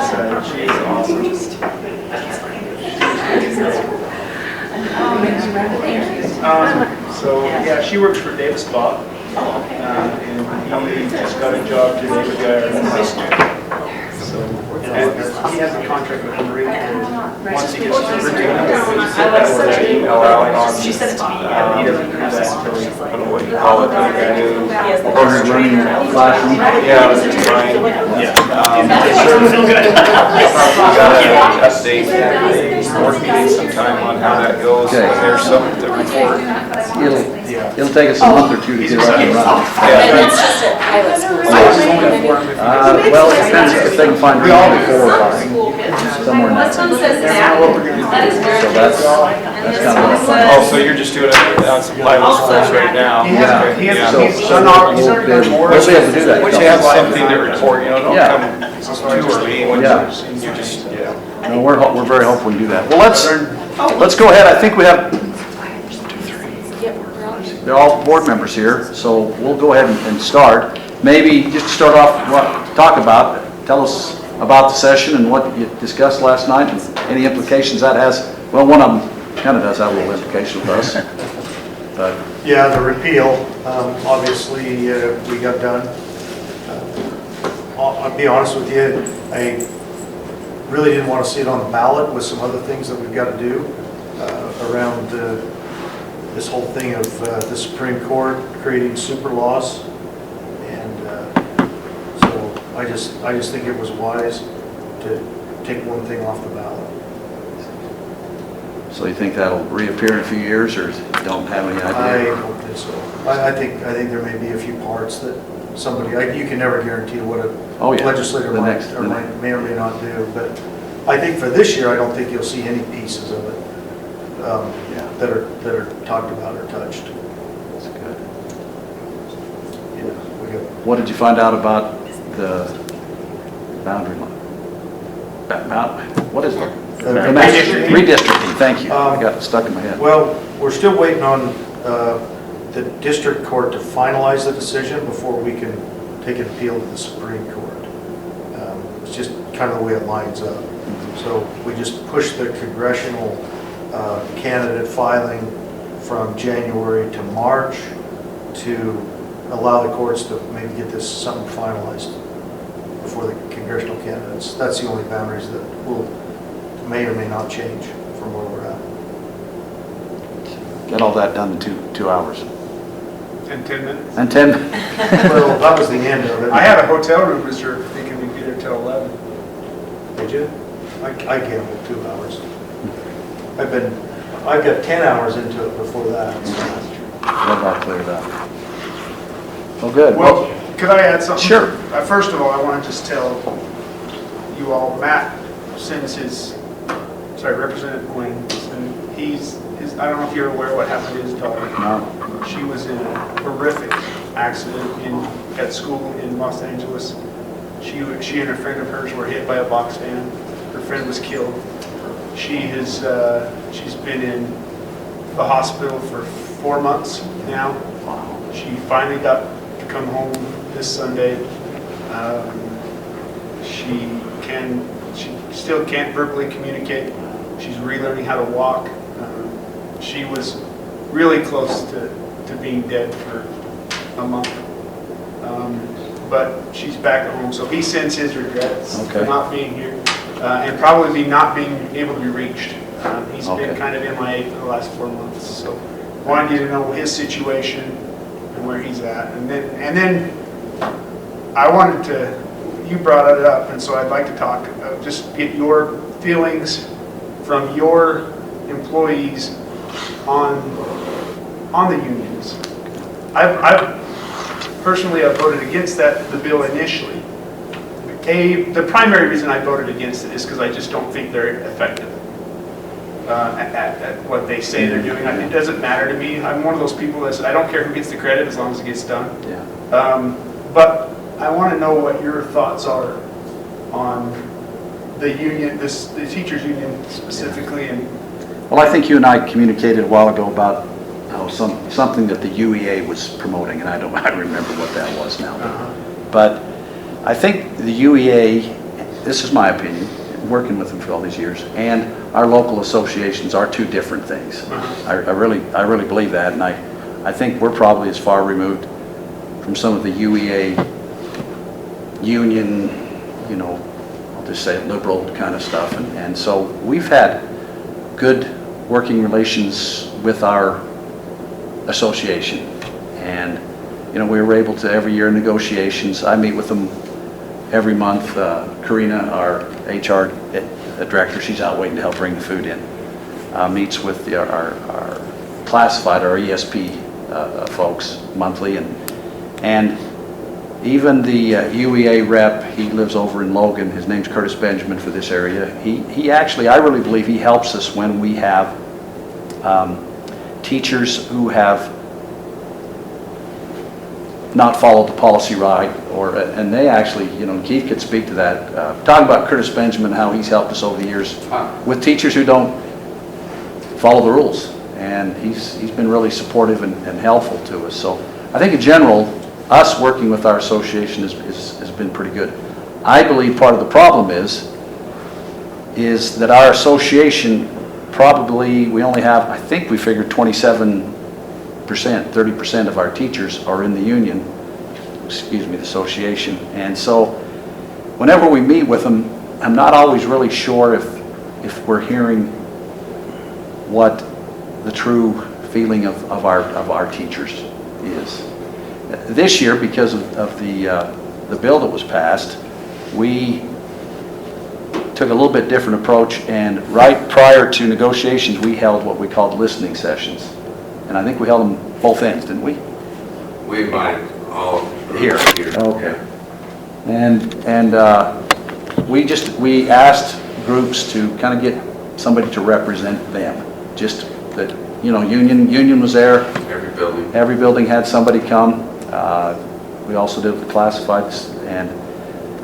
excited. She is awesome. So yeah, she works for Davis Bob, and he just got a job today with the IRS. So he has a contract with the Marine Corps. Once he gets to She said it to me. he doesn't do that until he's I don't know what you call it, the new program running classroom. Yeah. yeah. Update board meeting sometime on how that goes. Okay. There's something to report. It'll take us a month or two to get up and running. And it's just at pilot school. Well, it depends if they can find people before somewhere in that. This one says that. That is very So that's kind of what I'm Oh, so you're just doing it on some pilot schools right now? Yeah. Okay, He has, yeah. So- he's done all, he's already done more. We'll be able to do that. Which have something to report, you know, don't Yeah. come too early when Yeah. you're just, yeah. No, we're very hopeful we can do that. Well, let's go ahead. I think we have, they're all board members here, so we'll go ahead and start. Maybe just to start off, tell us about the session and what you discussed last night and any implications that has. Well, one of them kind of does have a little implication with us. But Yeah, the repeal, obviously, we got done. I'll be honest with you, I really didn't want to see it on the ballot with some other things that we've got to do around this whole thing of the Supreme Court creating super laws. And so I just think it was wise to take one thing off the ballot. so you think that'll reappear in a few years, or don't have any idea? I don't think so. I think there may be a few parts that somebody, you can never guarantee what Oh, a yeah. legislator The might next- or may or may not do, but I think for this year, I don't think you'll see any pieces of it that are talked about or touched. That's good. You know, we got What did you find out about the boundary line? What is it? Redistricting. Redistricting, thank you. I got it stuck in my head. Well, we're still waiting on the district court to finalize the decision before we can take an appeal to the Supreme Court. It's just kind of the way it lines up. So we just pushed the congressional candidate filing from January to March to allow the courts to maybe get this something finalized before the congressional candidates. That's the only boundaries that may or may not change from where we're at. Get all that done in two hours. And 10 minutes. And 10, Well, that was the end of it. I had a hotel room reserved thinking we'd be there till 11. Did you? I gambled 2 hours. I've got 10 hours into it before that. that all cleared up. Well, good. Well, could I add something? Sure. First of all, I want to just tell you all, Matt sends Representative Quinn, I don't know if you're aware what happened to his daughter. No. She was in a horrific accident at school in Los Angeles. She and a friend of hers were hit by a box van. Her friend was killed. She's been in the hospital for 4 months now. She finally got to come home this Sunday. She still can't verbally communicate. She's relearning how to walk. She was really close to being dead for a month. But she's back at home, so he sends his regrets for not being here and probably not being able to be reached. He's been kind of MIA for the last 4 months, so wanted you to know his situation and where he's at. And then I wanted to, you brought it up, and so I'd like to talk, just get your feelings from your employees on the unions. Personally, I voted against the bill initially. The primary reason I voted against it is because I just don't think they're effective at what they say they're doing. It doesn't matter to me. I'm one of those people that says, I don't care who gets the credit as long as it gets done. Yeah. But I want to know what your thoughts are on the union, the teachers union specifically. And Well, I think you and I communicated a while ago about something that the UEA was promoting, and I remember what that was now. But I think the UEA, this is my opinion, working with them for all these years, and our local associations are two different things. I really believe that, and I think we're probably as far removed from some of the UEA union, I'll just say liberal kind of stuff, and so we've had good working relations with our association, and we were able to every year in negotiations. I meet with them every month. Karina, our HR director, she's out waiting to help bring the food in, meets with our classified, our ESP folks monthly, and even the UEA rep, he lives over in Logan, his name's Curtis Benjamin for this area. He actually, I really believe he helps us when we have teachers who have not followed the policy right, and they actually, Keith could speak to that. Talking about Curtis Benjamin, how he's helped us over the years with teachers who don't follow the rules, and he's been really supportive and helpful to us. So I think in general, us working with our association has been pretty good. I believe part of the problem is that our association probably, we only have, I think we figured 27%, 30% of our teachers are in the union, the association. And so whenever we meet with them, I'm not always really sure if we're hearing what the true feeling of our teachers is. This year, because of the bill that was passed, we took a little bit different approach, and right prior to negotiations, we held what we called listening sessions. And I think we held them both ends, didn't we? We invited all Here. here. Okay. And we asked groups to kind of get somebody to represent them. Just that, union was there. Every building had somebody come. We also did the classifieds, and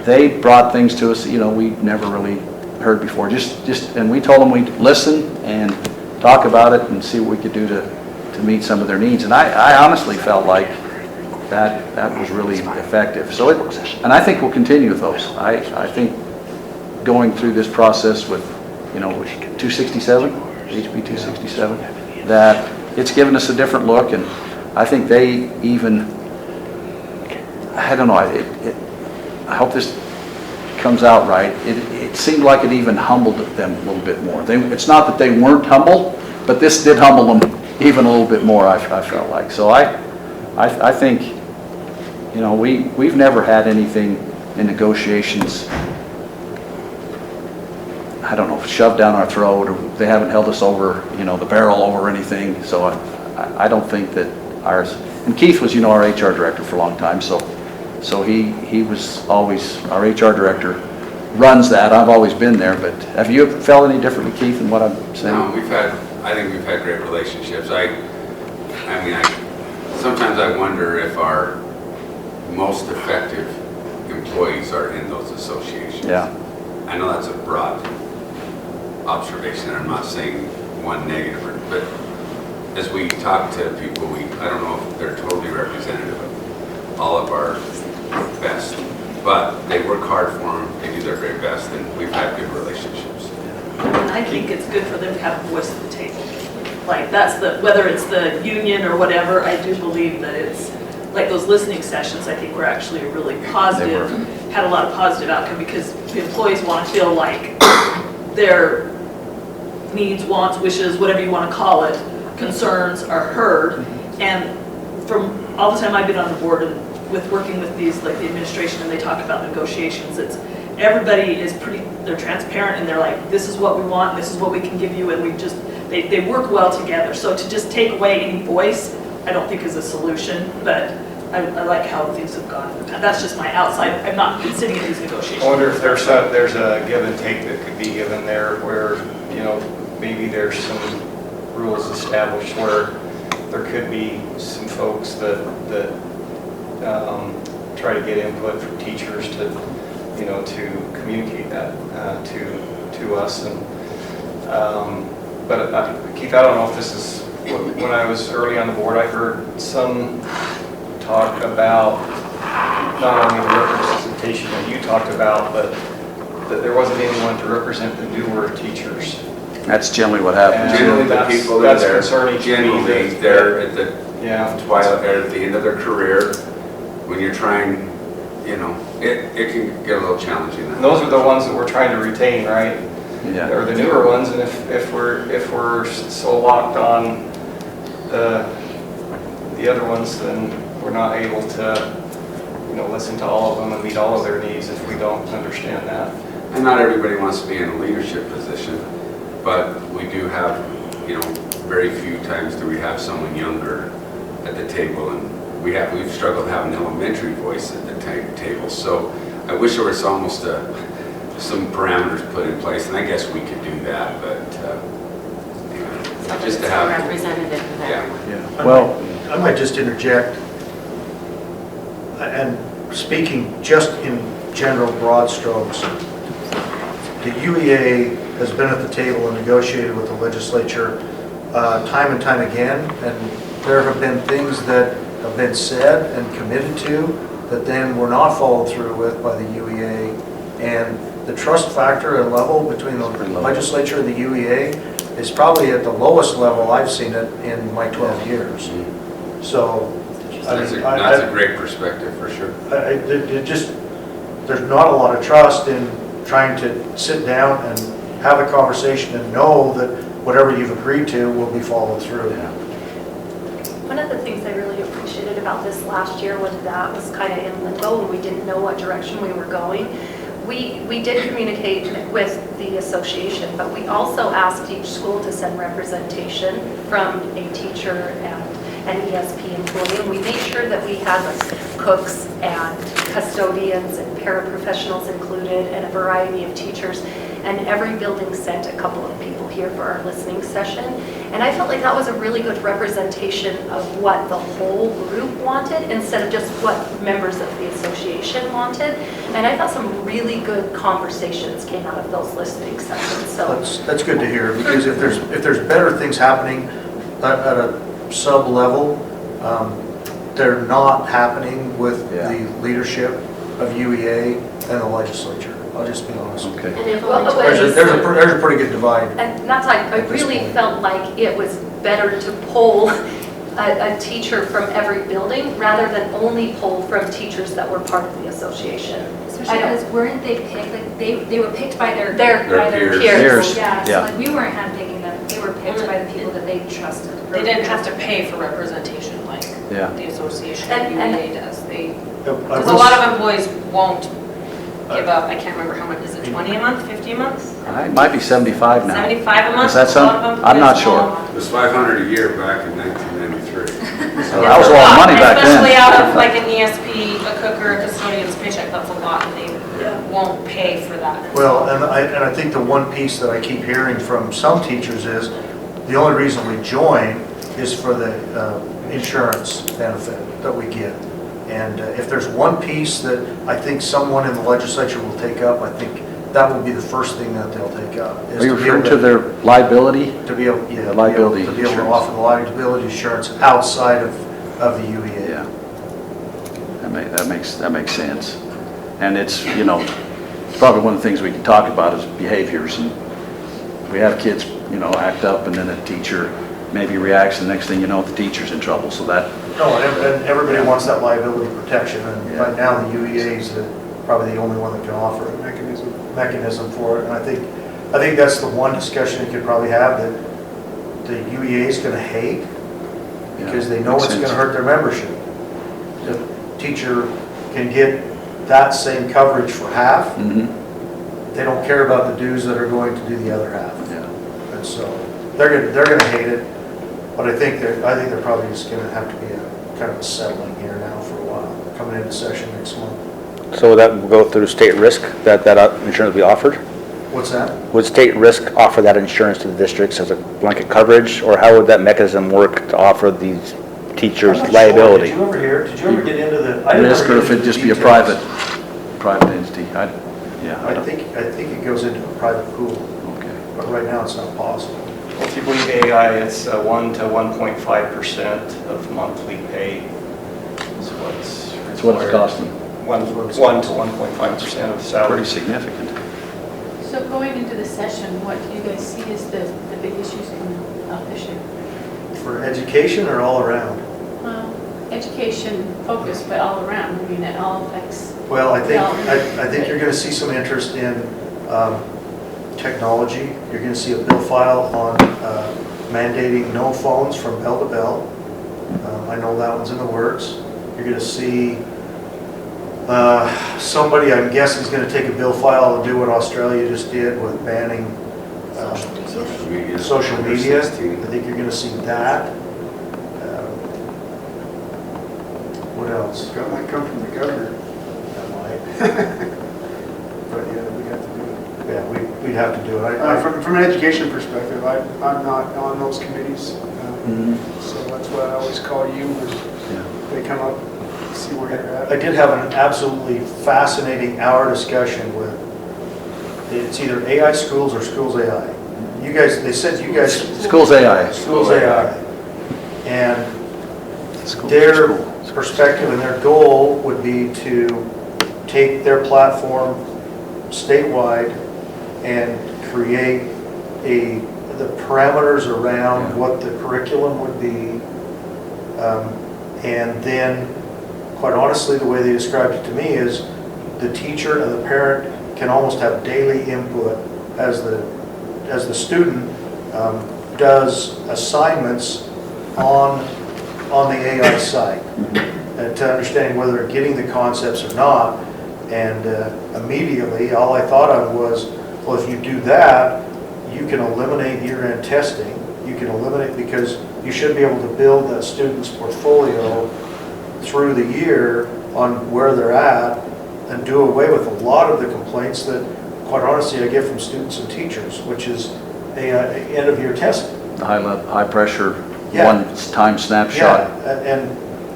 they brought things to us, we'd never really heard before. And we told them we'd listen and talk about it and see what we could do to meet some of their needs. And I honestly felt like that was really effective. And I think we'll continue with those. I think going through this process with, 267, HB 267, that it's given us a different look, and I think they even, I don't know, I hope this comes out right. It seemed like it even humbled them a little bit more. It's not that they weren't humble, but this did humble them even a little bit more, I felt like. So I think, we've never had anything in negotiations, I don't know, shoved down our throat, or they haven't held us over, the barrel over anything. So I don't think that ours, and Keith was, our HR director for a long time, so he was always, our HR director runs that. I've always been there, but have you felt any differently, Keith, in what I'm saying? No, I think we've had great relationships. Sometimes I wonder if our most effective employees are in those associations. Yeah. I know that's a broad observation, and I'm not saying one negative, but as we talk to people, I don't know if they're totally representative of all of our best, but they work hard for them, they do their very best, and we've had good relationships. And I think it's good for them to have a voice at the table. Like whether it's the union or whatever, I do believe that it's, like those listening sessions, I think were actually a really positive, had a lot of positive outcome, because the employees want to feel like their needs, wants, wishes, whatever you want to call it, concerns are heard. And from all the time I've been on the board and with working with these, like the administration, and they talk about negotiations, it's everybody is they're transparent, and they're like, this is what we want, this is what we can give you, and they work well together. So to just take away any voice, I don't think is a solution, but I like how things have gone in the past. That's just my outside. I've not been sitting in these negotiations. I wonder if there's a give and take that could be given there, where, maybe there's some rules established where there could be some folks that try to get input from teachers to communicate that to us. And but Keith, I don't know if this is, when I was early on the board, I heard some talk about not only the representation that you talked about, but that there wasn't anyone to represent the newer teachers. That's generally what happens. Generally, the That's- people that are that's there, concerning to me generally, that- they're at the Yeah. twilight, at the end of their career, when you're trying, it can get a little challenging. And those are the ones that we're trying to retain, right? Yeah. Or the newer ones, and if we're so locked on the other ones, then we're not able to, listen to all of them and meet all of their needs if we don't understand that. And not everybody wants to be in a leadership position, but we do have, very few times do we have someone younger at the table, and we've struggled having an elementary voice at the table. So I wish there was almost some parameters put in place, and I guess we could do that, but just to have representative of everyone. Yeah. Well, I might just interject, and speaking just in general broad strokes, the UEA has been at the table and negotiated with the legislature time and time again, and there have been things that have been said and committed to that then were not followed through with by the UEA, and the trust factor and level between the legislature and the UEA is probably at the lowest level I've seen it in my 12 years. So, that's a great perspective for sure. there's not a lot of trust in trying to sit down and have a conversation and know that whatever you've agreed to will be followed through. One of the things I really appreciated about this last year when that was kind of in limbo and we didn't know what direction we were going, we did communicate with the association, but we also asked each school to send representation from a teacher and an ESP employee. And we made sure that we had cooks and custodians and paraprofessionals included and a variety of teachers. And every building sent a couple of people here for our listening session. And I felt like that was a really good representation of what the whole group wanted instead of just what members of the association wanted. And I thought some really good conversations came out of those listening sessions. So That's good to hear, because if there's better things happening at a sub level, they're not happening with the leadership of UEA and the legislature. I'll just be honest. okay. And if Well, There's a pretty good divide. And that's like, I At this really point. felt like it was better to poll a teacher from every building rather than only poll from teachers that were part of the association. Especially because weren't they picked, like they were picked by their Their peers. Peers. Yeah, so Yeah. like we weren't handpicking them, they were picked by the people that they trusted. They didn't have to pay for representation like Yeah. the association And- UVA does. I Because a will- lot of employees won't give up, I can't remember how much, is it 20 a month, 50 a month? It might be 75 now. 75 a month? Is that A lot some? of I'm not employees sure. won't. It was $500 a year back in 1993. So that was a lot of money back then. Especially out of like an ESP, a cook, or a custodian's paycheck, that's a lot, and they won't pay for that. Well, and I think the one piece that I keep hearing from some teachers is, the only reason we join is for the insurance benefit that we get. And if there's one piece that I think someone in the legislature will take up, I think that will be the first thing that they'll take up. is Are you to be able referring to their liability? To be able, yeah, The liability to be able to insurance. offer the liability insurance outside of the UEA. Yeah. That makes sense. And it's, probably one of the things we can talk about is behaviors. And we have kids, act up, and then a teacher maybe reacts, and the next thing you know, the teacher's in trouble. So that, No, and everybody wants that liability protection, and Yeah. right now the UEA is probably the only one that can offer a mechanism for it. And I think that's the one discussion you could probably have that the UEA is going to hate, because they know makes it's going to sense. hurt their membership. The teacher can get that same coverage for half. Mhm. They don't care about the dues that are going to do the other half. Yeah. And so they're going to hate it, but I think they're probably just going to have to be a kind of a settling here now for a while, coming into session next month. So would that go through state risk, that insurance be offered? What's that? Would state risk offer that insurance to the districts as a blanket coverage, or how would that mechanism work to offer these teachers I'm not sure. liability? Did you ever get into the? Risk, or if it'd just be a private entity? I think it goes into a private pool, Okay. but right now it's not possible. Well, if you believe AI, it's 1 to 1.5% of monthly pay is what's That's what it's required. costing. 1 to 1.5% of Pretty salary. significant. So going into the session, what do you guys see as the big issues coming up this year? For education or all around? Well, education focused, but all around. I mean, it all affects. Well, I think you're going to see some interest in technology. You're going to see a bill file on mandating no phones from bell to bell. I know that one's in the works. You're going to see somebody, I'm guessing, is going to take a bill file and do what Australia just did with banning Social media. social Under media. 16. I think you're going to see that. What else? That might come from the governor. That might. But yeah, we have to do it. Yeah, we'd have to do it. From an education perspective, I'm not on those committees. Mhm. So that's why I always call you when they come up, see where you're I at. did have an absolutely fascinating hour discussion with, it's either AI schools or schools AI. You guys, they said you guys, Schools AI. schools AI. And School. their perspective and their goal would be to take their platform statewide and create the parameters around what the curriculum would be. And then, quite honestly, the way they described it to me is the teacher and the parent can almost have daily input as the student does assignments on the AI site, and to understanding whether they're getting the concepts or not. And immediately, all I thought of was, well, if you do that, you can eliminate year-end testing. You can eliminate, because you should be able to build that student's portfolio through the year on where they're at, and do away with a lot of the complaints that, quite honestly, I get from students and teachers, which is end-of-year testing. The high pressure, Yeah. one-time snapshot. Yeah,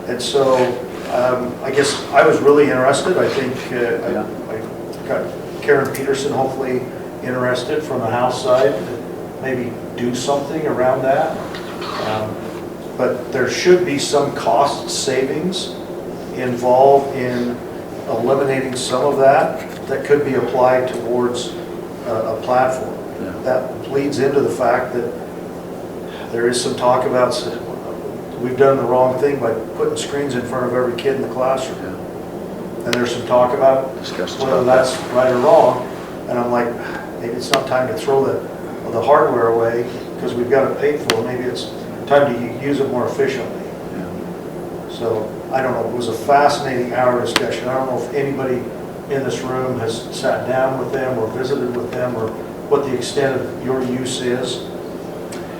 and so I guess I was really interested. I think I got Karen Peterson hopefully interested from the House side to maybe do something around that. But there should be some cost savings involved in eliminating some of that could be applied towards a platform. Yeah. That leads into the fact that there is some talk about, we've done the wrong thing by putting screens in front of every kid in the classroom. Yeah. And there's some talk about Discussions whether about that's right or wrong. And I'm like, maybe it's not time to throw the hardware away because we've got it paid for. Maybe it's time to use it more efficiently. Yeah. So, I don't know, it was a fascinating hour discussion. I don't know if anybody in this room has sat down with them or visited with them, or what the extent of your use is.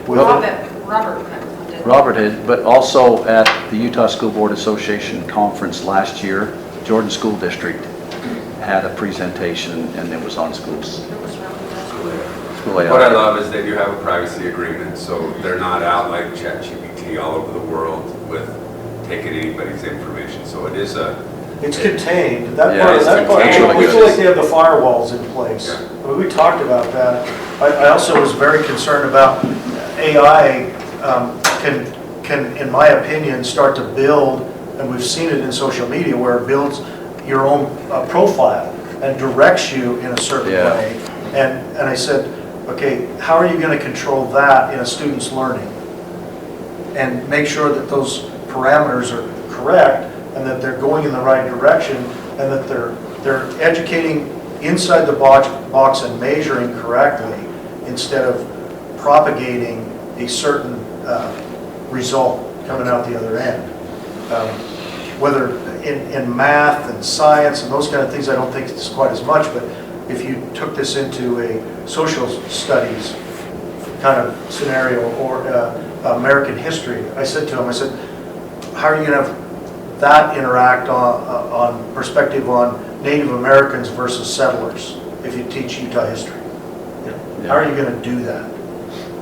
with it. Robert had, but also at the Utah School Board Association conference last year, Jordan School District had a presentation, and it was on schools. School AI. What I love is they do have a privacy agreement, so they're not out like ChatGPT all over the world with taking anybody's information. So it is It's contained. That Yeah, part, it's that part, contained. we feel like they have the firewalls in place. Yeah. I mean, we talked about that. I also was very concerned about AI can, in my opinion, start to build, and we've seen it in social media, where it builds your own profile and directs you in a certain Yeah. way. And I said, okay, how are you going to control that in a student's learning? And make sure that those parameters are correct, and that they're going in the right direction, and that they're educating inside the box and measuring correctly, instead of propagating a certain result coming out the other end. Whether in math and science and those kind of things, I don't think it's quite as much, but if you took this into a social studies kind of scenario, or American history, I said to him, I said, how are you going to have that interact on perspective on Native Americans versus settlers if you teach Utah history? You know, Yeah. how are you going to do that?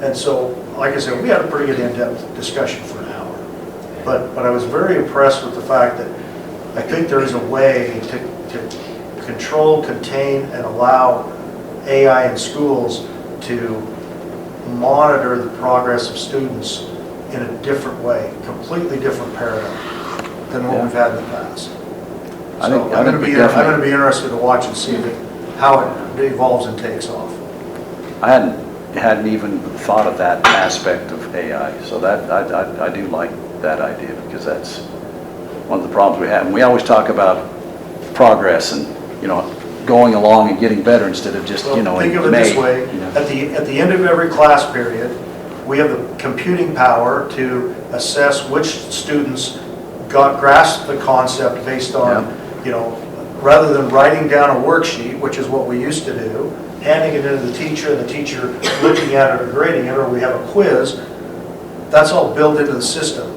And so, like I said, we had a pretty good in-depth discussion for an hour. But I was very impressed with the fact that I think there is a way to control, contain, and allow AI in schools to monitor the progress of students in a different way, completely different paradigm than what we've had in the past. I So think I'm we going to be definitely- interested to watch and see if it how it evolves and takes off. I hadn't even thought of that aspect of AI, so that, I do like that idea, because that's one of the problems we have. And we always talk about progress and, going along and getting better instead of just, Well, in think of it May, this way, at the end of every class period, we have the computing power to assess which students grasped the concept based on, rather than writing down a worksheet, which is what we used to do, handing it into the teacher and the teacher looking at it or grading it, or we have a quiz, that's all built into the system.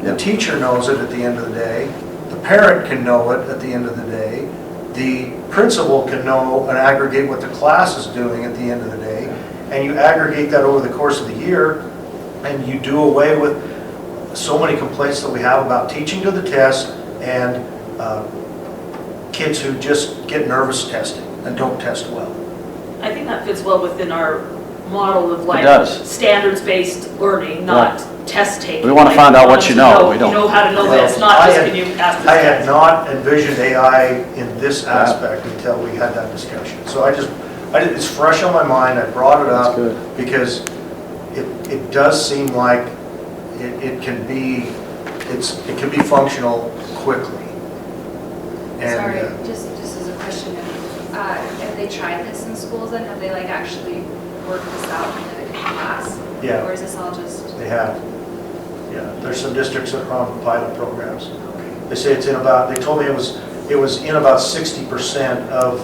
The teacher knows it at the end of the day, the parent can know it at the end of the day, the principal can know and aggregate what the class is doing at the end of the day, and you aggregate that over the course of the year, and you do away with so many complaints that we have about teaching to the test and kids who just get nervous testing and don't test well. I think that fits well within our model of like does. standards-based learning, not test taking. We want to find out what you know. We You don't. know how to know this, not just can you ask this I had test. not envisioned AI in this aspect until we had that discussion. So it's fresh on my mind, I brought it That's up good. because it does seem like it can be functional quickly. And, Sorry, just as a question, have they tried this in schools and have they like actually worked this out in class? Yeah. Or is this all just? They have. Yeah, there's some districts that are on pilot programs. They say it's in about, they told me it was in about 60% of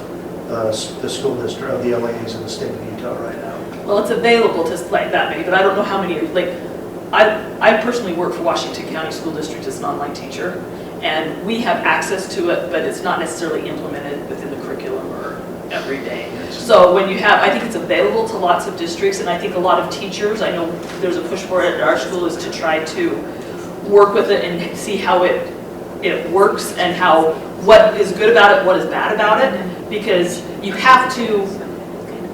the school district, of the LAs in the state of Utah right now. Well, it's available to like that many, but I don't know how many, like, I personally work for Washington County School District as an online teacher, and we have access to it, but it's not necessarily implemented within the curriculum or every day. So when you have, I think it's available to lots of districts, and I think a lot of teachers, I know there's a push for it at our school, is to try to work with it and see how it works and what is good about it, what is bad about it, because you have to,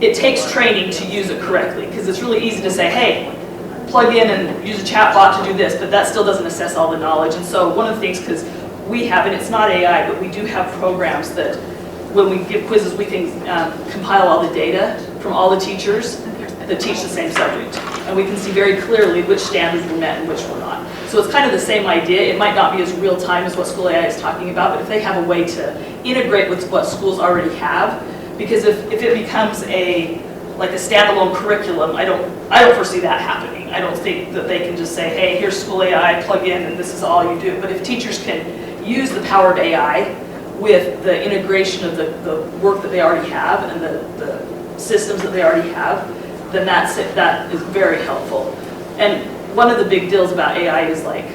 it takes training to use it correctly, because it's really easy to say, hey, plug in and use a chat bot to do this, but that still doesn't assess all the knowledge. And so one of the things, because we have, and it's not AI, but we do have programs that when we give quizzes, we can compile all the data from all the teachers that teach the same subject. And we can see very clearly which standards were met and which were not. So it's kind of the same idea. It might not be as real time as what School AI is talking about, but if they have a way to integrate with what schools already have, because if it becomes like a standalone curriculum, I don't foresee that happening. I don't think that they can just say, hey, here's School AI, plug in, and this is all you do. But if teachers can use the power of AI with the integration of the work that they already have and the systems that they already have, then that is very helpful. And one of the big deals about AI is like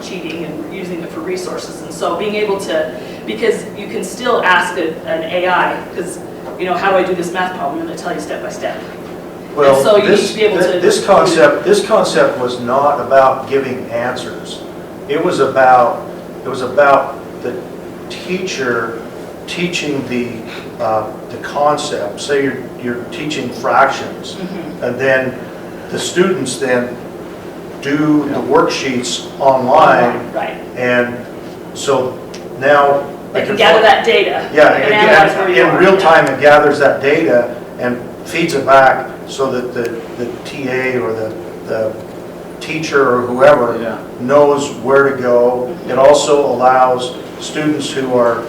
cheating and using it for resources. And so being able to, because you can still ask an AI, because how do I do this math problem? I'm going to tell you step by step. Well, and so you need to be able to. This concept was not about giving answers. It was about the teacher teaching the concept. Say you're teaching fractions, and then the students then do the worksheets online. Right. And so now They can gather that data. Yeah, and analyze where you in are. real time it gathers that data and feeds it back so that the TA or the teacher or whoever knows where to go. It also allows students who are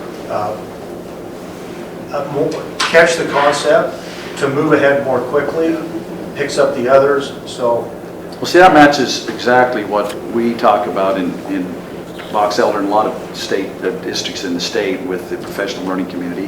catch the concept to move ahead more quickly, picks up the others. So, Well, see, that matches exactly what we talk about in Box Elder and a lot of state districts in the state with the professional learning community.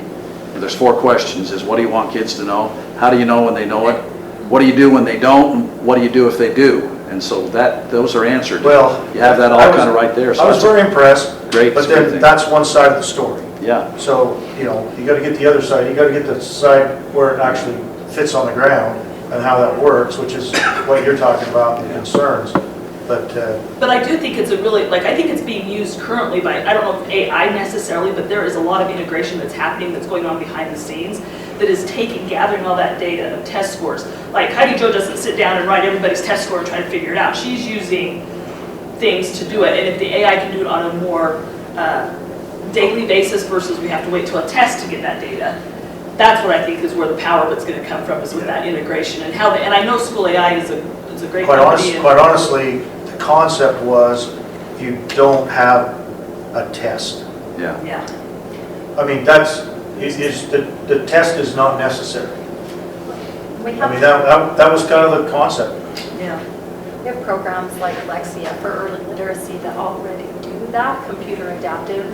And there's 4 questions: is what do you want kids to know? How do you know when they know it? What do you do when they don't? What do you do if they do? And so those are answered. well, You have that all kind of right there. So I was that's a very impressed. great. But then that's one side of the story. Yeah. So, you got to get the other side. You got to get the side where it actually fits on the ground and how that works, which is what you're talking about, the concerns. But I do think it's I think it's being used currently by, I don't know if AI necessarily, but there is a lot of integration that's happening, that's going on behind the scenes, that is gathering all that data of test scores. Like Heidi Jo doesn't sit down and write everybody's test score and try to figure it out. She's using things to do it. And if the AI can do it on a more daily basis versus we have to wait till a test to get that data, that's what I think is where the power of it's gonna come from, is with that integration and how, and I know School AI is a great company. Quite honestly, the concept was you don't have a test. Yeah. Yeah, I mean, the test is not necessary. We I have, mean, that was kind of the concept. yeah. we have programs like Lexia for early literacy that already do that, computer adaptive,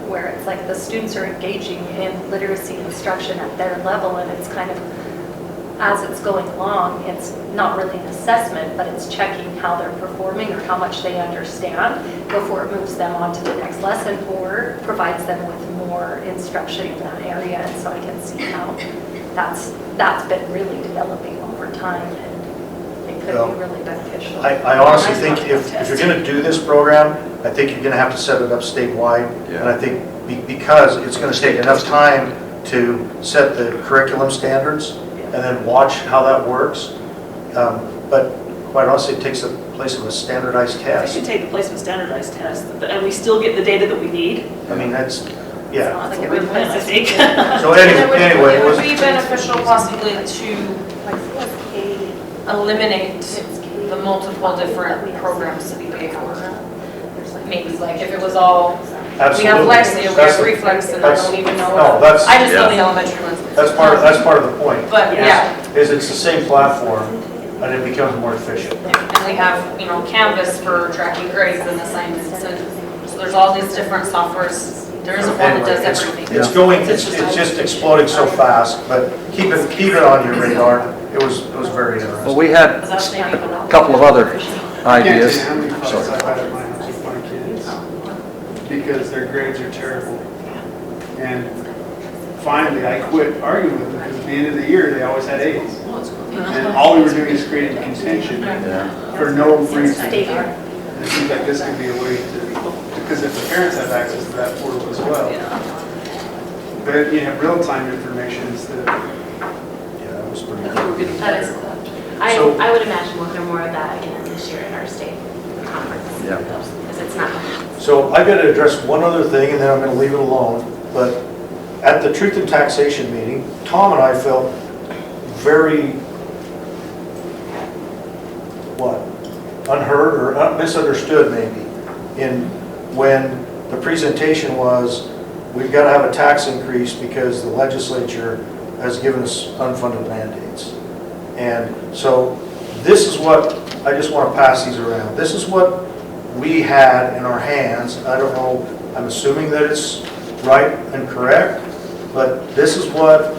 where it's like the students are engaging in literacy instruction at their level, and it's kind of, as it's going along, it's not really an assessment, but it's checking how they're performing or how much they understand before it moves them on to the next lesson or provides them with more instruction in that area. And so I can see how that's been really developing over time, and it could Well, be really beneficial. I honestly think if you're going to do this program, I think you're going to have to set it up statewide. Yeah. And I think because it's going to take enough time to set the curriculum standards and then watch how that works. But quite honestly, it takes the place of a standardized It test. should take the place of a standardized test, and we still get the data that we need. I mean, that's, yeah. That's a good plan, I think. So anyway, It it would was, be beneficial possibly to eliminate the multiple different programs to be paid for. Maybe like if it was all, we have absolutely. Lexia, we have Reflex, and I don't even know. No, that's, I just know the elementary ones. that's part of the point, But yeah, is it's the same platform and it becomes more efficient. and we have, Canvas for tracking grades and assignments, and so there's all these different softwares. There isn't one that does Anyway, everything. it's just exploding so fast, but keep it on your radar. It was very Well, interesting. we had That's maybe a couple of other I can't ideas. tell you how many fights Sorry. I've had at my house with my kids because their grades are terrible. And finally, I quit arguing with them because at the end of the year, they always had A's. And all we were doing is creating contention Yeah. for no reason. State here. It seems like this could be a way to, because if the parents have access to that portal as well, but you have real-time information instead of, Yeah, that was pretty good. That is, So- I would imagine we'll hear more of that again this year at our state conference. Yeah. Because it's not. So I've got to address one other thing, and then I'm going to leave it alone. But at the Truth in Taxation meeting, Tom and I felt very, unheard or misunderstood maybe, when the presentation was, we've got to have a tax increase because the legislature has given us unfunded mandates. And so this is what, I just want to pass these around. This is what we had in our hands. I don't know, I'm assuming that it's right and correct, but this is where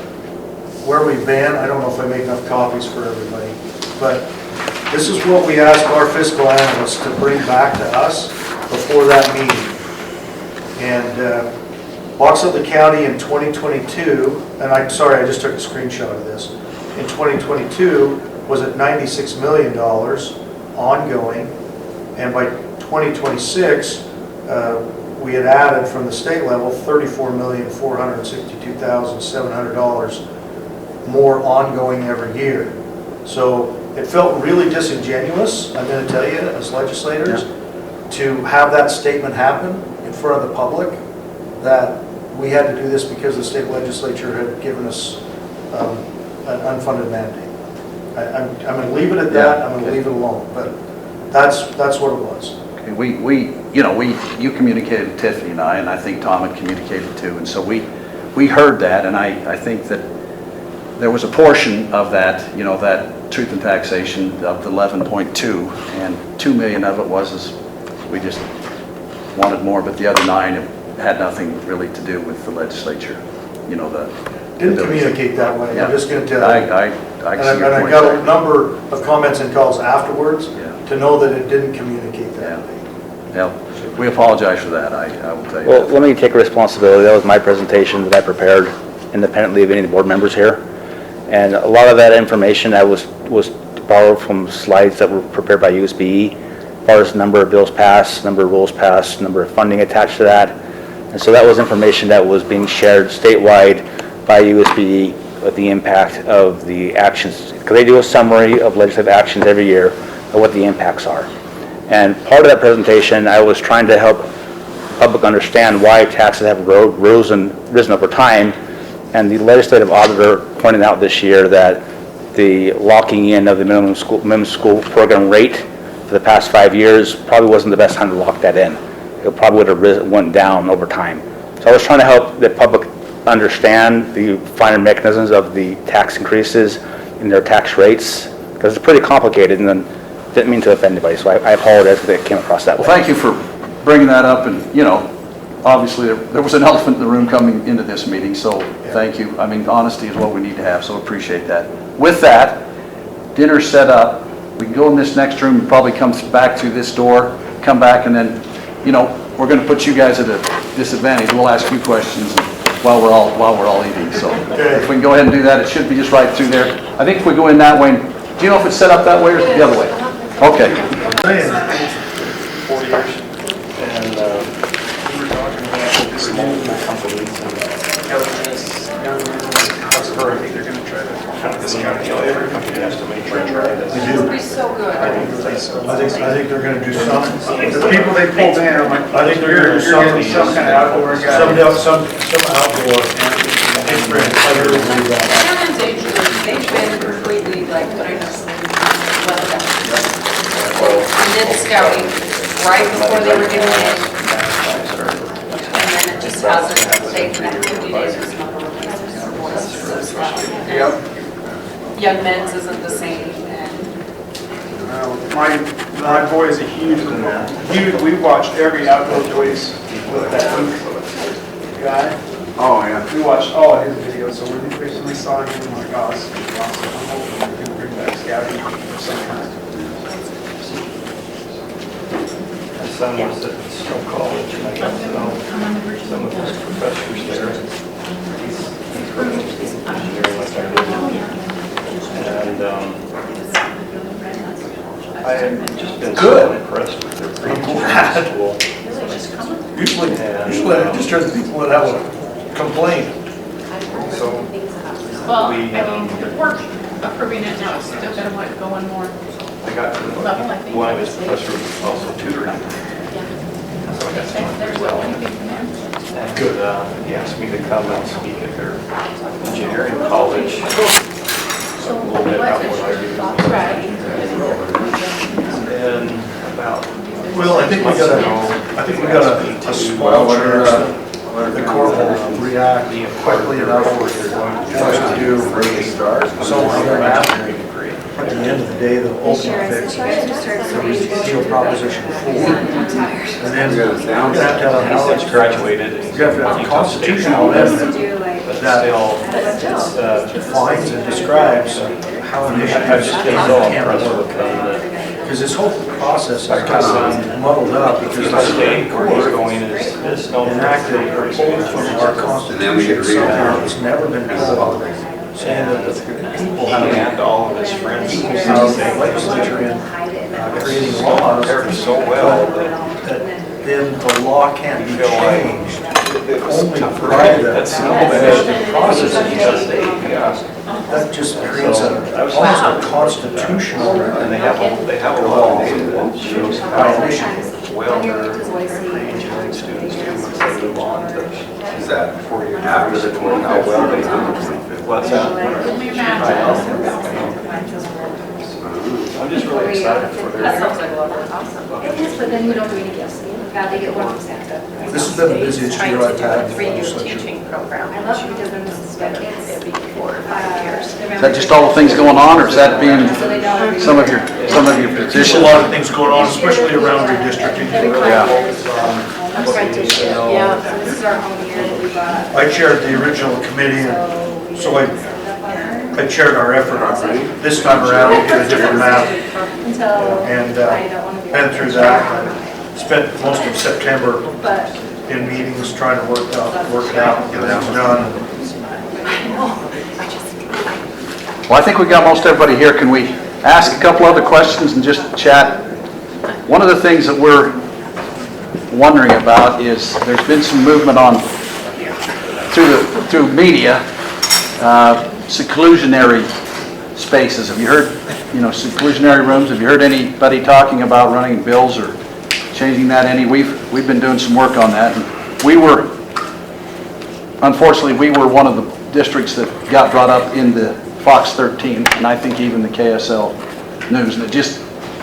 we've been. I don't know if I made enough copies for everybody, but this is what we asked our fiscal analyst to bring back to us before that meeting. And Wauxhall County in 2022, and I just took a screenshot of this, in 2022 was at $96 million ongoing, and by 2026, we had added from the state level $34,462,700 more ongoing every year. So it felt really disingenuous, I'm going to tell you, as legislators, to have that statement happen in front of the public, that we had to do this because the state legislature had given us an unfunded mandate. I'm going to leave it at that, I'm going to leave it alone, but that's what it was. Okay, you communicated with Tiffany and I think Tom had communicated too, and so we heard that, and I think that there was a portion of that, that truth and taxation of the 11.2, and 2 million of it was we just wanted more, but the other 9 had nothing really to do with the legislature, Didn't communicate that way, I'm just going to tell you. I And see your I point got there. a number of comments and calls afterwards Yeah. to know that it didn't communicate that Yeah. way. Yeah, we apologize for that, I will tell you. Well, let me take responsibility. That was my presentation that I prepared independently of any of the board members here. And a lot of that information I was borrowed from slides that were prepared by USBE, as far as number of bills passed, number of rules passed, number of funding attached to that. And so that was information that was being shared statewide by USBE with the impact of the actions. Because they do a summary of legislative actions every year of what the impacts are. And part of that presentation, I was trying to help the public understand why taxes have risen over time And the legislative auditor pointed out this year that the locking in of the minimum school program rate for the past 5 years probably wasn't the best time to lock that in. It probably would have went down over time. So I was trying to help the public understand the finer mechanisms of the tax increases in their tax rates, because it's pretty complicated, and then didn't mean to offend anybody, so I apologize if it came across that way. Well, thank you for bringing that up, and, obviously, there was an elephant in the room coming into this meeting, so thank you. I mean, honesty is what we need to have, so appreciate that. With that, dinner's set up. We can go in this next room, probably come back to this door, come back, and then, we're going to put you guys at a disadvantage. We'll ask you questions while we're all eating, so if we can go ahead and do that, it should be just right through there. I think if we go in that way, do you know if it's set up that way or is it the other way? Okay. 4 years, and we were talking about this multiple companies and I think they're going to try to cut this county. Every company has to make sure to try this. It'll be so good. I think they're gonna do some. The people they pulled in, I'm like, I think they're gonna do you're getting some kind of outdoor guy. Some outdoor. Hammond's they've been completely like putting us in weather guys. We did scouting right before they were doing it. And then it just hasn't taken that 50 days or something. Young Men's isn't the same, and My boy is a huge, we watched every outdoor place with that guy. Oh, yeah. We watched all of his videos, so when we recently saw him, I'm like, oh, this is awesome. I'm hoping we can bring back scouting or something. My son was at Snow College, and I got to know some of his professors there. He's very much I did. And I had just been so impressed with their preaching at school. Usually I just heard the people that have a complaint. So Well, we, we're approving it now, it's still gonna want to go on more. I got to Level, I think. one of his professors was also tutoring. So I got some There's well. anything from there. And he asked me to come and speak at their engineering college. So A little bit about what I do. right. And then about. Well, I think we got a small chance that the court will react quickly enough for us to do something after. At the end of the day, the ultimate fix is to repeal Proposition 4. And then you're going to have to have a College graduated. You have to have a constitutional amendment But that still, defines and describes how an issue I've just been so impressed can with work. them that Because this whole process is kind of muddled up because our the state state court is court going is known for enacted a very whole from our And then we constitution, could read something out. that's never been pulled, saying that the people have and all of his friends the say legislature in creating laws they're so well that then the law can't be feel like changed. it was Only tough for provided me. that That's some the legislative process because is they, that just creates almost a constitutional. and they have a law that shows how well their engineering students do once they move on to Is that after the 25th? how well they do. What's I'm just really excited for That their. sounds like a lot of awesome. It is, but then we don't do any gifts. They get one from Santa. This has been the busiest year I've had in the Three-year legislature. teaching program. I love it because then this is better. Every 4 or 5 years. Is that just all the things going on, or is that being some of your There's a petitions? lot of things going on, especially around redistricting. Yeah. Apprenticeship, yeah, so this is our home year that we bought. I chaired the original committee, and so I chaired our effort on it. This time around, we did a different map and been through that. Spent most of September in meetings trying to work it out, get things done. Well, I think we got most everybody here. Can we ask a couple other questions and just chat? One of the things that we're wondering about is there's been some movement on through media, seclusionary spaces. Have you heard, seclusionary rooms? Have you heard anybody talking about running bills or changing that any? We've been doing some work on that. And unfortunately, we were one of the districts that got brought up in the Fox 13, and I think even the KSL News. And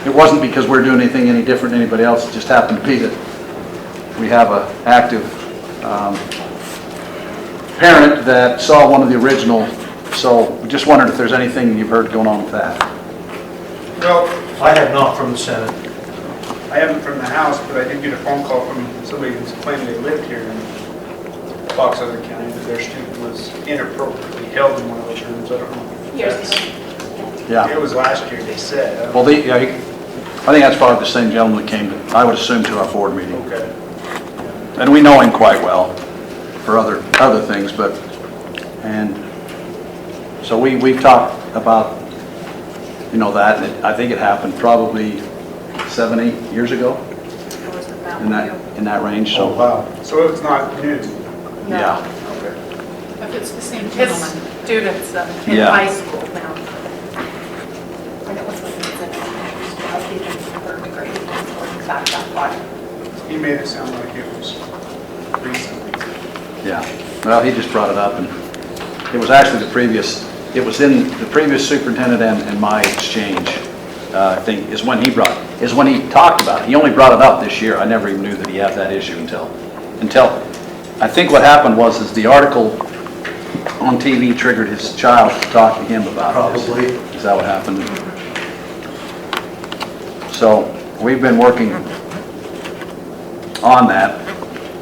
it wasn't because we're doing anything any different than anybody else. It just happened to be that we have an active parent that saw one of the original. So we just wondered if there's anything you've heard going on with that. Well, I have not from the Senate. I haven't from the House, but I did get a phone call from somebody who's claiming they lived here in Fox Other County, that their student was inappropriately held in one of those rooms. I don't know. Years That's- ago. Yeah. It was last year, they said. I don't Well, I think that's probably the same gentleman that came, I would assume, to our board meeting. know. Okay. And we know him quite well for other things, and so we've talked about, that, and I think it happened probably 7, 8 years ago, It was about in that range, Oh, so, wow. So it's not new. yeah. Okay. If it's the same His gentleman. students in Yeah. high school now. And it was when he was in elementary school, I think in third grade, going back that far. He made it sound like it was recent. Yeah, well, he just brought it up, and it was actually it was in the previous superintendent and my exchange, I think, is when he talked about it. He only brought it up this year. I never even knew that he had that issue until, I think what happened is the article on TV triggered his child to talk to him about it. Probably. Is that what happened? So, we've been working on that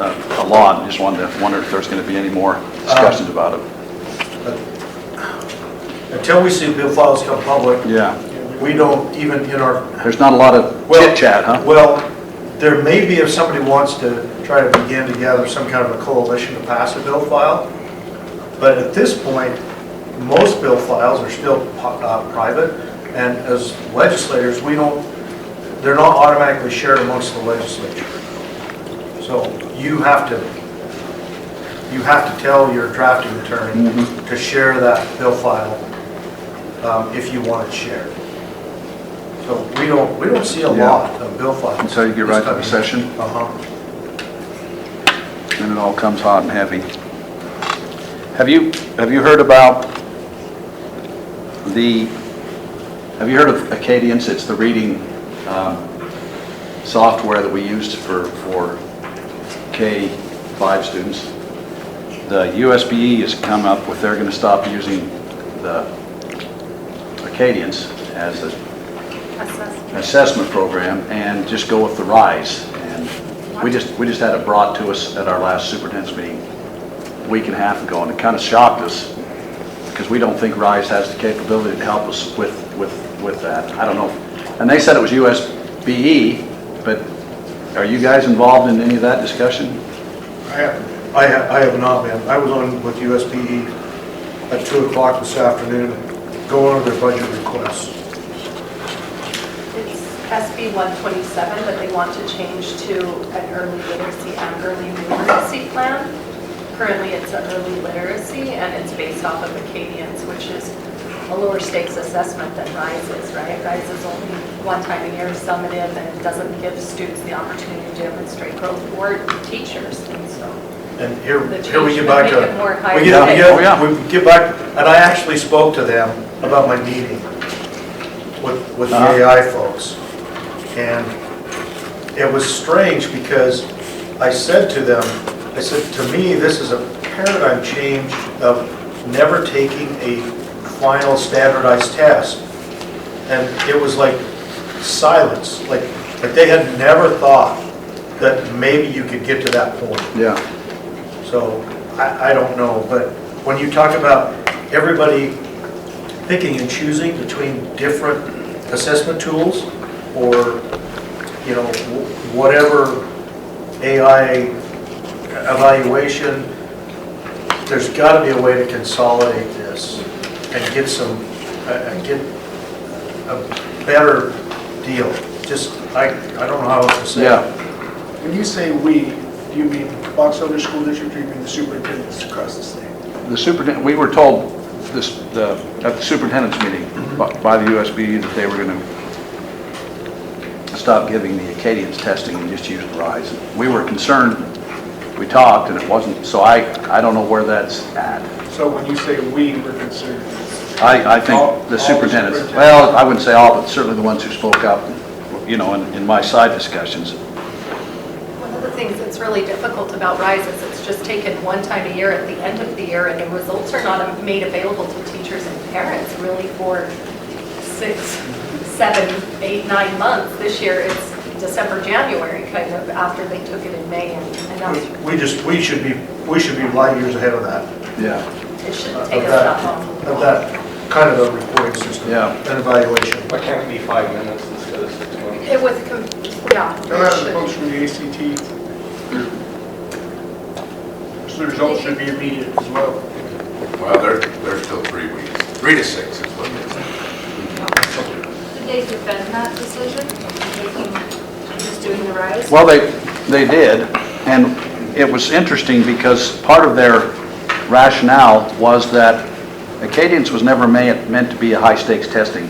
a lot. Just wonder if there's going to be any more discussions about it. Until we see bill files come public, Yeah, we don't even in our, there's not a lot of chit chat, huh? well, there may be if somebody wants to try to begin to gather some kind of a coalition to pass a bill file. But at this point, most bill files are still private, and as legislators, they're not automatically shared amongst the legislature. So you have to tell your drafting attorney to share that bill file if you want it shared. So we don't see a lot of bill files. Until you get right to the session, Uh-huh. and it all comes hot and heavy. Have you heard about have you heard of Acadience? It's the reading software that we used for K-5 students. The USBE has come up with, they're going to stop using the Acadience as an assessment program and just go with the RISE. And we just had it brought to us at our last superintendent's meeting a week and a half ago, and it kind of shocked us because we don't think RISE has the capability to help us with that. I don't know. And they said it was USBE, but are you guys involved in any of that discussion? I have not been. I was on with USPE at 2 o'clock this afternoon, going over their budget requests. It's SB 127, but they want to change to an early literacy and early numeracy plan. Currently, it's an early literacy, and it's based off of Acadience, which is a lower stakes assessment than RISE is, right? RISE is only one time a year summative, and it doesn't give students the opportunity to demonstrate growth or teachers, and so. And here The we change get would back make to, it more high we stakes. get back, and I actually spoke to them about my meeting with the AI folks. And it was strange because I said to them, to me, this is a paradigm change of never taking a final standardized test. And it was like silence, like they had never thought that maybe you could get to that point. Yeah. So I don't know, but when you talk about everybody picking and choosing between different assessment tools or, whatever AI evaluation, there's got to be a way to consolidate this and get get a better deal. Just, I don't know how else to say it. Yeah. When you say "we," do you mean Fox Other School District, or you mean the superintendents across the state? The superintendent, we were told at the superintendent's meeting by the USB that they were going to stop giving the Acadience testing and just use the RISE. We were concerned, we talked, and it wasn't, so I don't know where that's at. So when you say we, we're concerned. I All- think the all superintendents, superintendents. well, I wouldn't say all, but certainly the ones who spoke up, you know, in my side discussions. One of the things that's really difficult about RISE is it's just taken one time a year at the end of the year, and the results are not made available to teachers and parents really for 6, 7, 8, 9 months. This year, it's December, January, kind of, after they took it in May, and that's, We should be light years ahead of that. Yeah. it shouldn't Of take us that, that long. of that kind of a reporting system. Yeah. And evaluation. Why can't it be 5 minutes instead of 6 months? It was, yeah. They'll have it the should. folks from the ACT. So the results should be immediate as well. Well, they're still 3 weeks. 3 to 6 is what they say. Did they defend that decision, just doing the RISE? Well, they did, and it was interesting because part of their rationale was that Acadians was never meant to be a high-stakes testing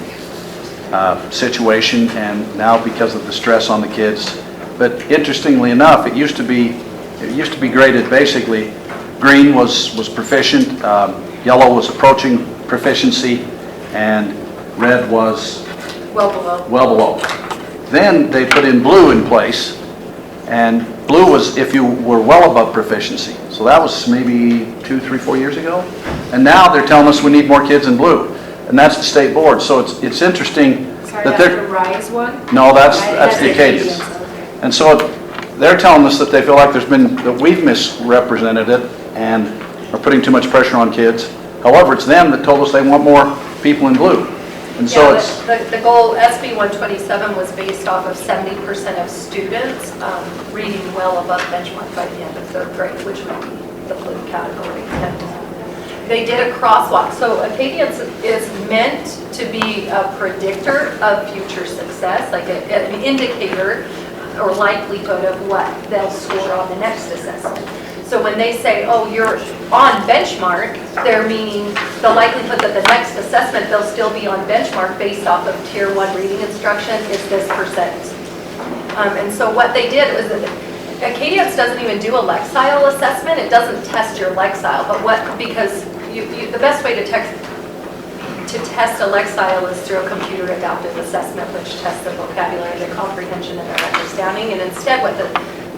situation, and now because of the stress on the kids. But interestingly enough, it used to be graded basically, green was proficient, yellow was approaching proficiency, and red was Well below. well below. Then they put in blue in place, and blue was if you were well above proficiency. So that was maybe 2, 3, 4 years ago. And now they're telling us we need more kids in blue, and that's the state board. So it's interesting Sorry, that that's the they're, RISE one? no, that's That's the Acadians. okay. And so they're telling us that they feel like that we've misrepresented it and are putting too much pressure on kids. However, it's them that told us they want more people in blue. And so Yeah, it's, the goal, SB 127 was based off of 70% of students reading well above benchmark by the end of 3rd grade, which would be the blue category. And they did a crosswalk. So Acadians is meant to be a predictor of future success, like an indicator or likelihood of what they'll score on the next assessment. So when they say, oh, you're on benchmark, they're meaning the likelihood that the next assessment, they'll still be on benchmark based off of tier 1 reading instruction is this %. And so what they did was that Acadians doesn't even do a Lexile assessment. It doesn't test your Lexile, but because the best way to test a Lexile is through a computer adaptive assessment, which tests their vocabulary, their comprehension, and their understanding. And instead, what the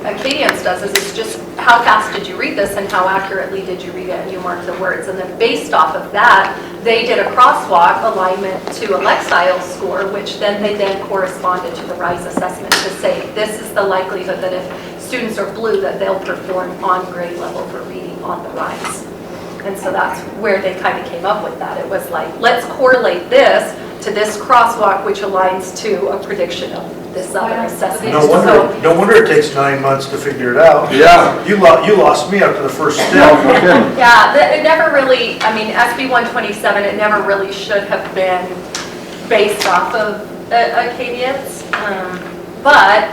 Acadians does is it's just how fast did you read this and how accurately did you read it, and you mark the words. And then based off of that, they did a crosswalk alignment to a Lexile score, which then they corresponded to the RISE assessment to say this is the likelihood that if students are blue that they'll perform on grade level for reading on the RISE. And so that's where they kind of came up with that. It was like, let's correlate this to this crosswalk, which aligns to a prediction of this other assessment. No wonder it takes 9 months to figure it out. Yeah. You lost me after the first no step. kidding. Yeah, it never really, I mean, SB 127, it never really should have been based off of Acadians. But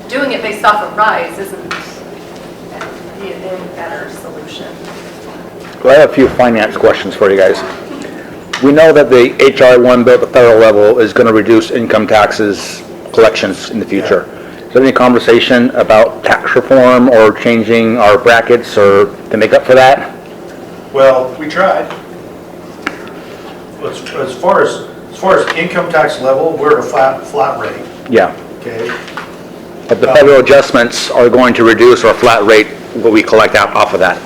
doing it based off of RISE isn't a better solution. Well, I have a few finance questions for you guys. We know that the HR 1 bill at the federal level is going to reduce income taxes collections in the future. Is there any conversation about tax reform or changing our brackets or to make up for that? Well, We tried. as far as income tax level, we're at a flat rate, Yeah, okay? but the federal adjustments are going to reduce our flat rate, what we collect out off of that.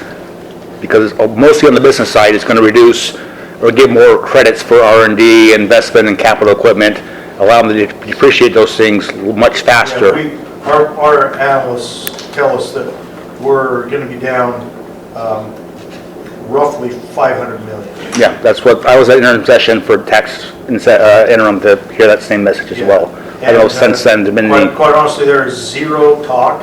Because mostly on the business side, it's going to reduce or give more credits for R&D, investment in capital equipment, allow them to depreciate those things much faster. Yeah, our analysts tell us that we're going to be down roughly 500 million. Yeah, that's what, I was at interim session for tax interim to hear that same message as Yeah. well. I know since then, there's been Quite honestly, there is zero talk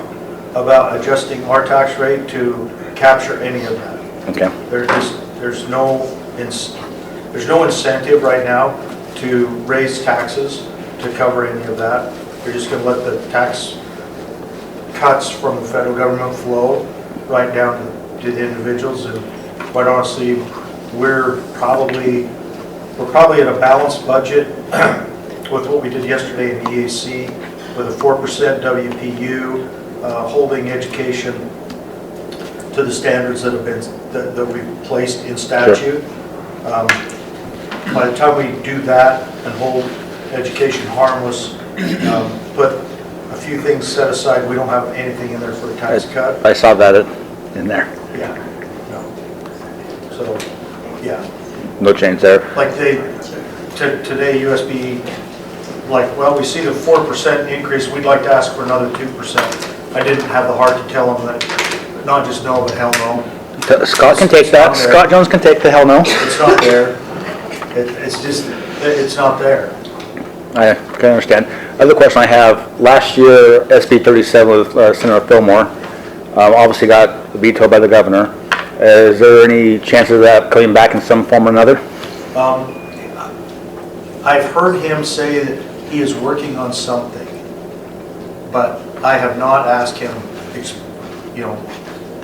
about adjusting our tax rate to capture any of that. okay. There's no incentive right now to raise taxes to cover any of that. They're just going to let the tax cuts from the federal government flow right down to the individuals. And quite honestly, we're probably at a balanced budget with what we did yesterday in the EAC with a 4% WPU, holding education to the standards that have been, that we've placed in statute. By the time we do that and hold education harmless, put a few things set aside, we don't have anything in there for a tax cut. I saw that in there. Yeah, no. So, yeah. No change there. Like today USB, like, well, we see the 4% increase, we'd like to ask for another 2%. I didn't have the heart to tell them that, not just no, but hell no. Scott can take that. Scott Jones can take the hell no. It's not there. It's just, it's not there. I can understand. Other question I have, last year, SB 37 with Senator Fillmore, obviously got vetoed by the governor. Is there any chance of that coming back in some form or another? I've heard him say that he is working on something, but I have not asked him,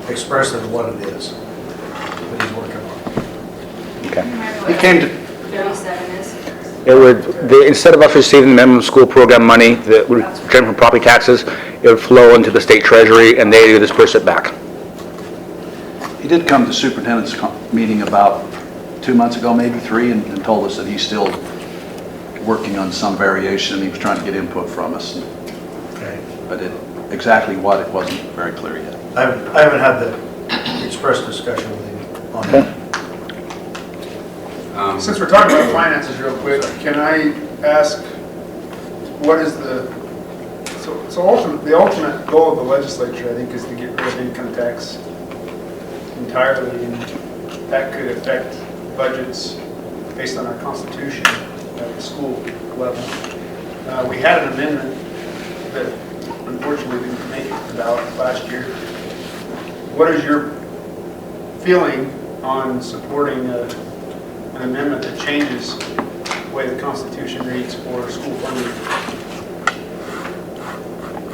expressly what it is that he's working on. Okay. It came to, 37 is. It would, instead of us receiving the minimum school program money that would generate from property taxes, it would flow into the state treasury and they would disperse it back. he did come to the superintendent's meeting about 2 months ago, maybe 3, and told us that he's still working on some variation, and he was trying to get input from us. Okay. But exactly what, it wasn't very clear yet. I haven't had the express discussion with him on that. Since we're talking about finances real quick, can I ask, what is the ultimate goal of the legislature, I think, is to get rid of income tax entirely, and that could affect budgets based on our constitution at the school level. We had an amendment that unfortunately didn't make it to the ballot last year. What is your feeling on supporting an amendment that changes the way the Constitution reads for school funding?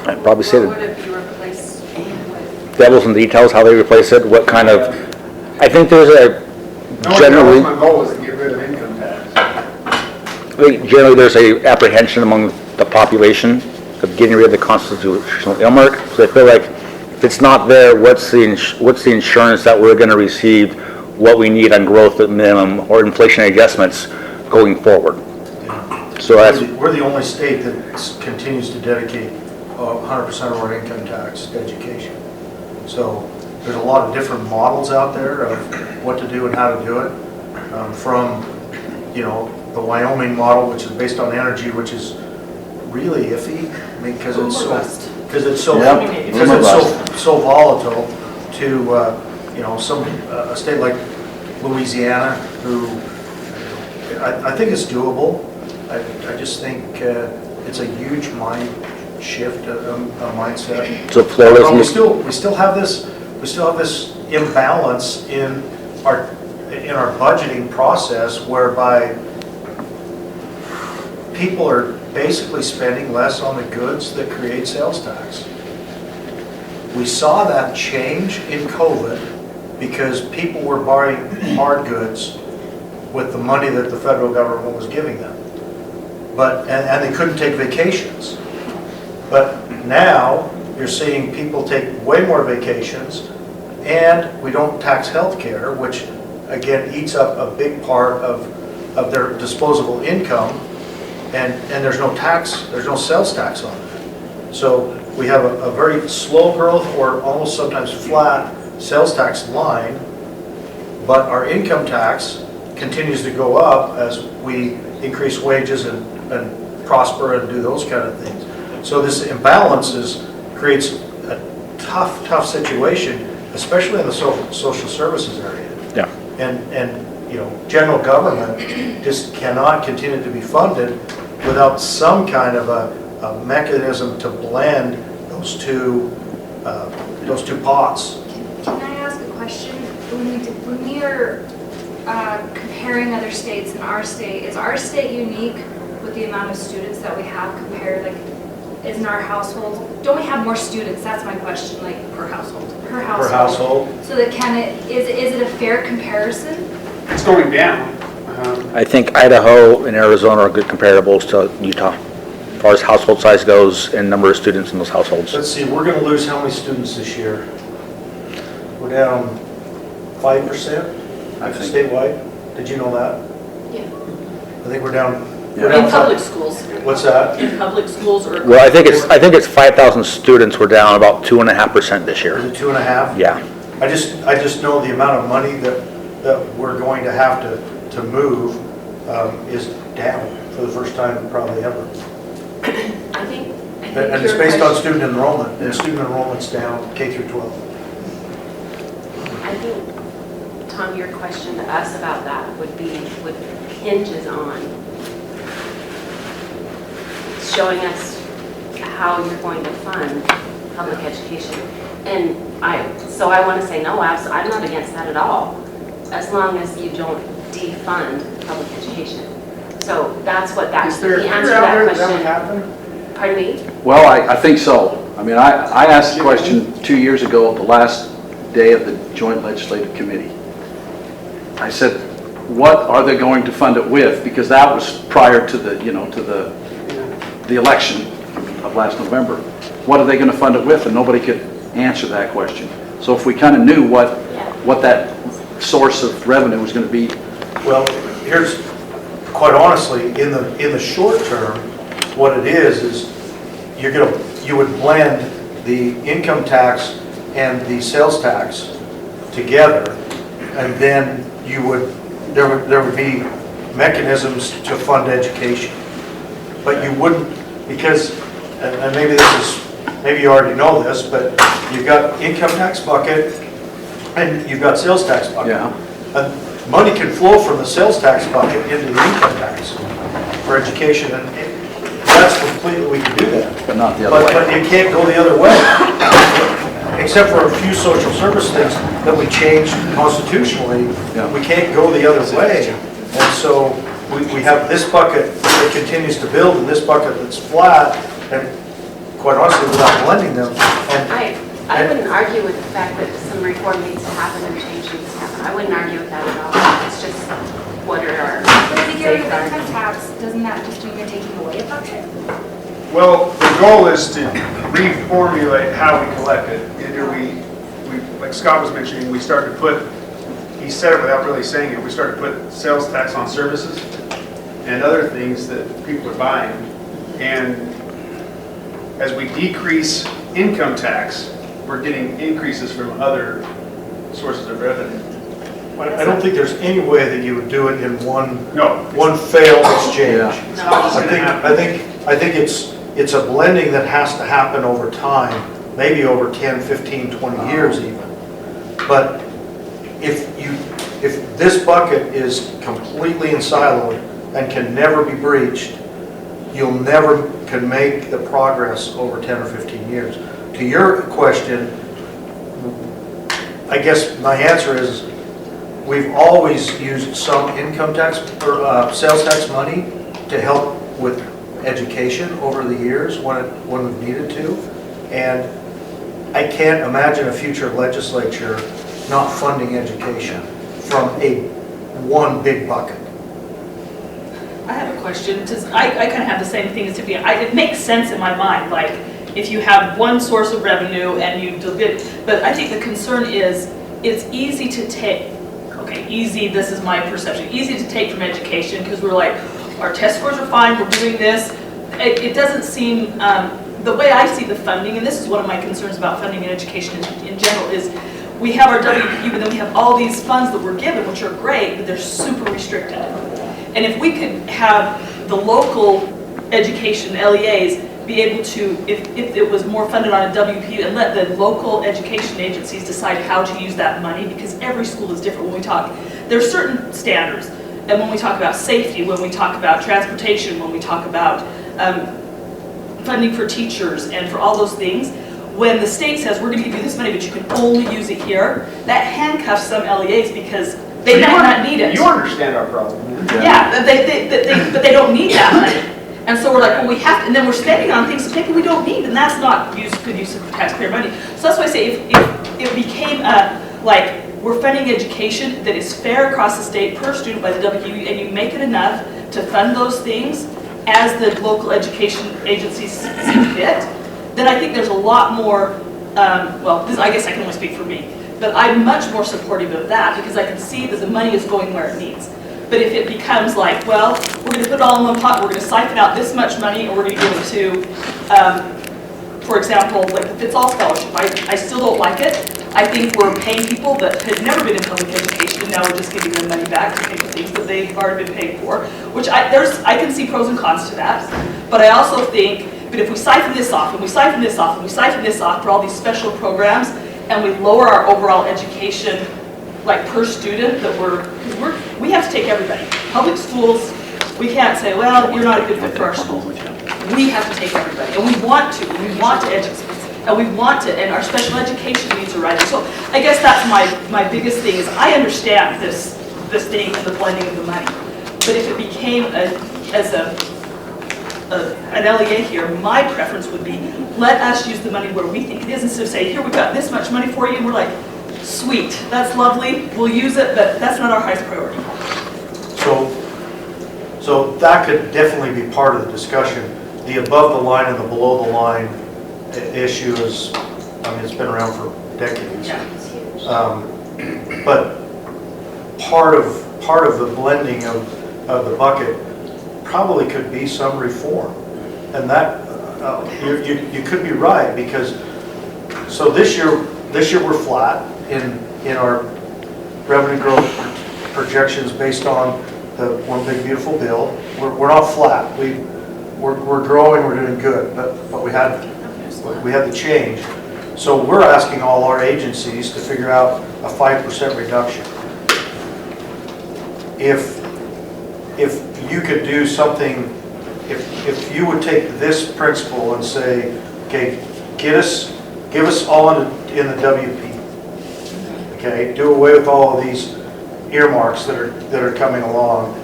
I'd probably say What that would it be replaced with? devil's in details, how they replace it, what kind of, I think there's a generally, My goal is to get rid of income tax. I think generally there's a apprehension among the population of getting rid of the constitutional earmark. So I feel like if it's not there, what's the insurance that we're going to receive what we need on growth at minimum or inflationary adjustments going forward? So that's, We're the only state that continues to dedicate 100% of our income tax to education. So there's a lot of different models out there of what to do and how to do it. From, the Wyoming model, which is based on energy, which is really iffy, I mean, because it's so volatile, to a state like Louisiana, who I think is doable. I just think it's a huge mind shift, a mindset. so Florida's, But we still have this imbalance in our budgeting process, whereby people are basically spending less on the goods that create sales tax. We saw that change in COVID because people were buying hard goods with the money that the federal government was giving them. And they couldn't take vacations. But now you're seeing people take way more vacations, and we don't tax health care, which again eats up a big part of their disposable income, and there's no sales tax on that. So we have a very slow growth, or almost sometimes flat sales tax line, but our income tax continues to go up as we increase wages and prosper and do those kind of things. So this imbalance creates a tough situation, especially in the social services area. yeah. And general government just cannot continue to be funded without some kind of a mechanism to blend those two pots. Can I ask a question? When we are comparing other states and our state, is our state unique with the amount of students that we have compared, is in our household? Don't we have more students? That's my question, Per household. per household. Per household. So that is it a fair comparison? It's going down. I think Idaho and Arizona are good comparables to Utah, as far as household size goes and number of students in those households. Let's see, we're going to lose how many students this year? We're we're down 5% I think. statewide. Did you know that? Yeah. I think we're down. In public schools. What's that? In public schools or? Well, I think it's 5,000 students. We're down about 2.5% this Is year. it 2.5? Yeah. I just know the amount of money that we're going to have to move is down for the first time probably ever. I think And it's your based on question- student enrollment, and student enrollment's down K through 12. I think, Tom, your question to us about that would hinges on showing us how you're going to fund public education. And so I want to say, no, I'm not against that at all, as long as you don't defund public education. So that's what Is there a the answer figure to out there that that would question. happen? Pardon me? Well, I think so. I mean, I asked the question 2 years ago at the last day of the Joint Legislative Committee. I said, what are they going to fund it with? Because that was prior to the, to the election of last November. What are they going to fund it with? And nobody could answer that question. So if we kind of knew what that source of revenue was going to be. Well, here's, quite honestly, in the short term, what it is you would blend the income tax and the sales tax together, and then there would be mechanisms to fund education. But you wouldn't, because, and maybe you already know this, but you've got income tax bucket and you've got sales tax bucket. Yeah. And money can flow from the sales tax bucket into the income tax for education, and that's completely, we can do that. But not the other way. But you can't go the other way, except for a few social service things that we changed constitutionally. Yeah. We can't go the other way. And so we have this bucket that continues to build and this bucket that's flat, and quite honestly, without blending them. And I wouldn't argue with the fact that some reform needs to happen and change needs to happen. I wouldn't argue with that at all. It's just, what are our But if you get rid of safeguards? income tax, doesn't that just mean you're taking away a bucket? Well, the goal is to reformulate how we collect it. Either we, like Scott was mentioning, we start to put, he said it without really saying it, we start to put sales tax on services and other things that people are buying. And as we decrease income tax, we're getting increases from other sources of revenue. I don't think there's any way that you would do it in one No. failed exchange. Yeah. It's not just gonna happen. I think it's a blending that has to happen over time, maybe over 10, 15, 20 years even. But if this bucket is completely siloed and can never be breached, you'll never can make the progress over 10 or 15 years. To your question, I guess my answer is we've always used some income tax or sales tax money to help with education over the years when we've needed to. And I can't imagine a future legislature not funding education from one big bucket. I have a question. I kind of have the same thing as Tiffany. It makes sense in my mind, like if you have one source of revenue and you divide, but I think the concern is it's easy to take, this is my perception, easy to take from education because we're like, our test scores are fine, we're doing this. It doesn't seem, the way I see the funding, and this is one of my concerns about funding in education in general, is we have our WPU, but then we have all these funds that we're given, which are great, but they're super restricted. And if we could have the local education, LEAs, be able to, if it was more funded on a WPU, and let the local education agencies decide how to use that money, because every school is different when we talk. There's certain standards, and when we talk about safety, when we talk about transportation, when we talk about funding for teachers and for all those things, when the state says, we're going to give you this money, but you can only use it here, that handcuffs some LEAs because they might not need it. You understand our problem. Yeah, but they don't need that money. And so we're like, well, we have to, and then we're spending on things maybe we don't need, and that's not good use of taxpayer money. So that's why I say if it became like, we're funding education that is fair across the state per student by the WPU, and you make it enough to fund those things as the local education agencies see fit, then I think there's a lot more, I guess I can only speak for me, But I'm much more supportive of that because I can see that the money is going where it needs. But if it becomes like, well, we're going to put it all in one pot, we're going to siphon out this much money, and we're going to give it to, for example, like the Fits All Scholarship, I still don't like it. I think we're paying people that had never been in public education, and now we're just giving them money back to pay for things that they've already been paid for, which I can see pros and cons to that. But I also think, but if we siphon this off, and we siphon this off, and we siphon this off for all these special programs, and we lower our overall education, like per student, that we have to take everybody. Public schools, we can't say, well, you're not a good fit for our school. We have to take everybody, and we want to educate, and our special education needs are rising. So I guess that's my biggest thing is I understand this thing and the blending of the money, but if it became an LEA here, my preference would be let us use the money where we think it is instead of saying, here, we've got this much money for you, and we're like, sweet, that's lovely, we'll use it, but that's not our highest priority. So that could definitely be part of the discussion. The above the line and the below the line issue is, I mean, it's been around for decades. Yeah. But part of the blending of the bucket probably could be some reform. And that, you could be right, because, so this year we're flat in our revenue growth projections based on the One Big Beautiful Bill. We're not flat. We're growing, we're doing good, but we had the change. So we're asking all our agencies to figure out a 5% reduction. If you could do something, if you would take this principle and say, okay, give us all in the WP. Okay, do away with all of these earmarks that are coming along,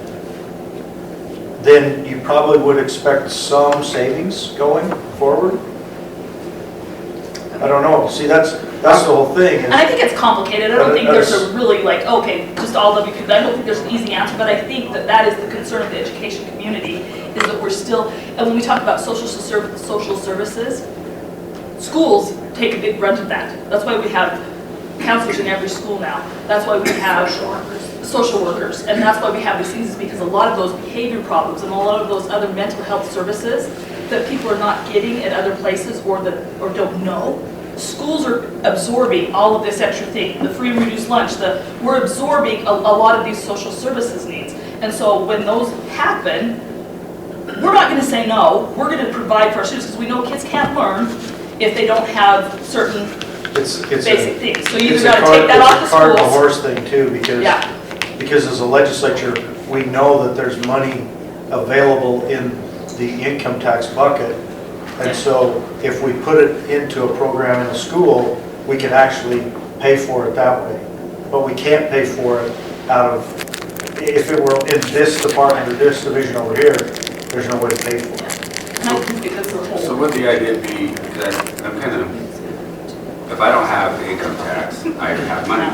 then you probably would expect some savings going forward. I don't know. See, that's the whole thing. And I think it's complicated. I don't think there's a really like, okay, just all WP. I don't think there's an easy answer, but I think that is the concern of the education community, is that we're still, and when we talk about social services, schools take a big brunt of that. That's why we have counselors in every school now. That's why we have social workers. And that's why we have these things, is because a lot of those behavior problems and a lot of those other mental health services that people are not getting at other places or don't know. Schools are absorbing all of this extra thing, the free and reduced lunch, we're absorbing a lot of these social services needs. And so when those happen, we're not going to say no. We're going to provide for our students, because we know kids can't learn if they don't have certain basic things. So you either got to take that off the schools. It's a cart and a horse thing too, because as a legislature, we know that there's money available in the income tax bucket. And so if we put it into a program in a school, we can actually pay for it that way. But we can't pay for it out of, if it were in this department or this division over here, there's no way to pay for it. So would the idea be, because I'm kind of, if I don't have the income tax, I have money.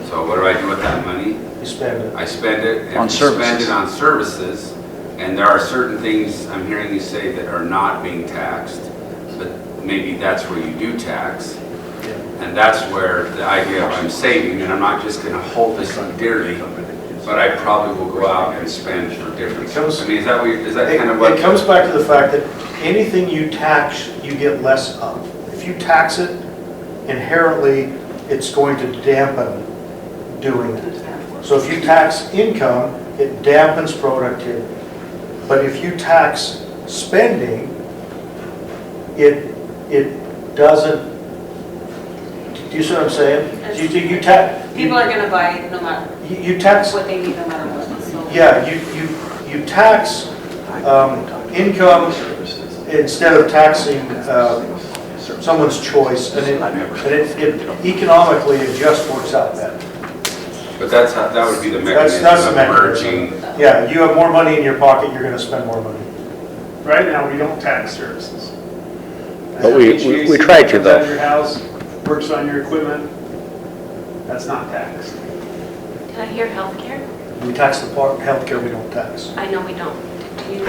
So what do I do with that money? You spend it. I spend it. And On services. Spend it on services. And there are certain things I'm hearing you say that are not being taxed, but maybe that's where you do tax. And that's where the idea of I'm saving, and I'm not just going to hold this dearly, but I probably will go out and spend for different things. I mean, is that kind of what? It comes back to the fact that anything you tax, you get less of. If you tax it, inherently, it's going to dampen doing it. So if you tax income, it dampens productivity. But if you tax spending, it doesn't. Do you see what I'm saying? You tax. People are gonna buy no matter You tax. what they need, no matter what, so. Yeah, you tax income instead of taxing someone's choice, and it economically it just works out better. But that would be the mechanism That's the of mechanism. merging. Yeah, you have more money in your pocket, you're going to spend more money. Right now, we don't tax services. But we try to, Comes though. out of your house, works on your equipment, that's not taxed. Can I hear healthcare? We tax the healthcare, we don't tax. I know we don't. Do you?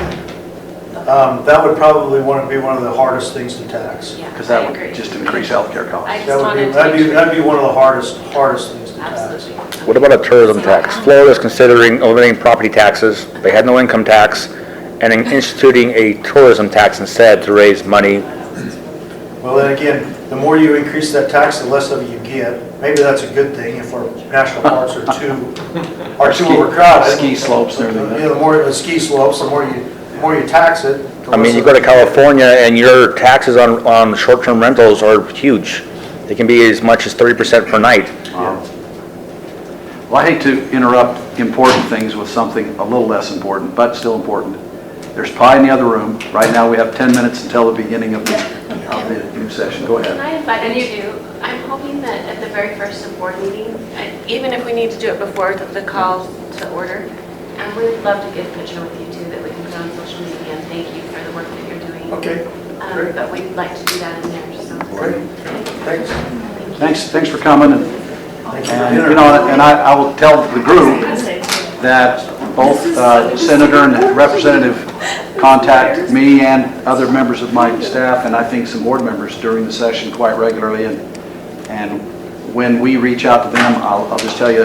That would probably be one of the hardest things to tax. Yeah, Because that I would agree. just increase healthcare costs. I just That would be, wanted to make sure. that'd be one of the hardest things to tax. Absolutely. What about a tourism tax? Florida's considering eliminating property taxes, they had no income tax, and instituting a tourism tax instead to raise money. Well, then again, the more you increase that tax, the less of it you get. Maybe that's a good thing if our national parks are too overcrowded. Ski slopes and everything. Yeah, the more the ski slopes, the more you tax it. the I mean, less you of go to it you get. California and your taxes on short-term rentals are huge. They can be as much as 30% per night. Well, I hate to interrupt important things with something a little less important, but still important. There's pie in the other room. Right now, we have 10 minutes until the beginning of the new session. Go Can ahead. I invite you to, I'm hoping that at the very first of board meeting, even if we need to do it before the call to order, and we would love to get a picture with you too that we can put on social media and thank you for the work that you're doing. Okay, great. But we'd like to do that in there, so. Great, thanks. Thanks for coming. Thank you for And, dinner. you know, and I will tell the group that both Senator and Representative contact me and other members of my staff, and I think some board members during the session quite regularly. And when we reach out to them, I'll just tell you,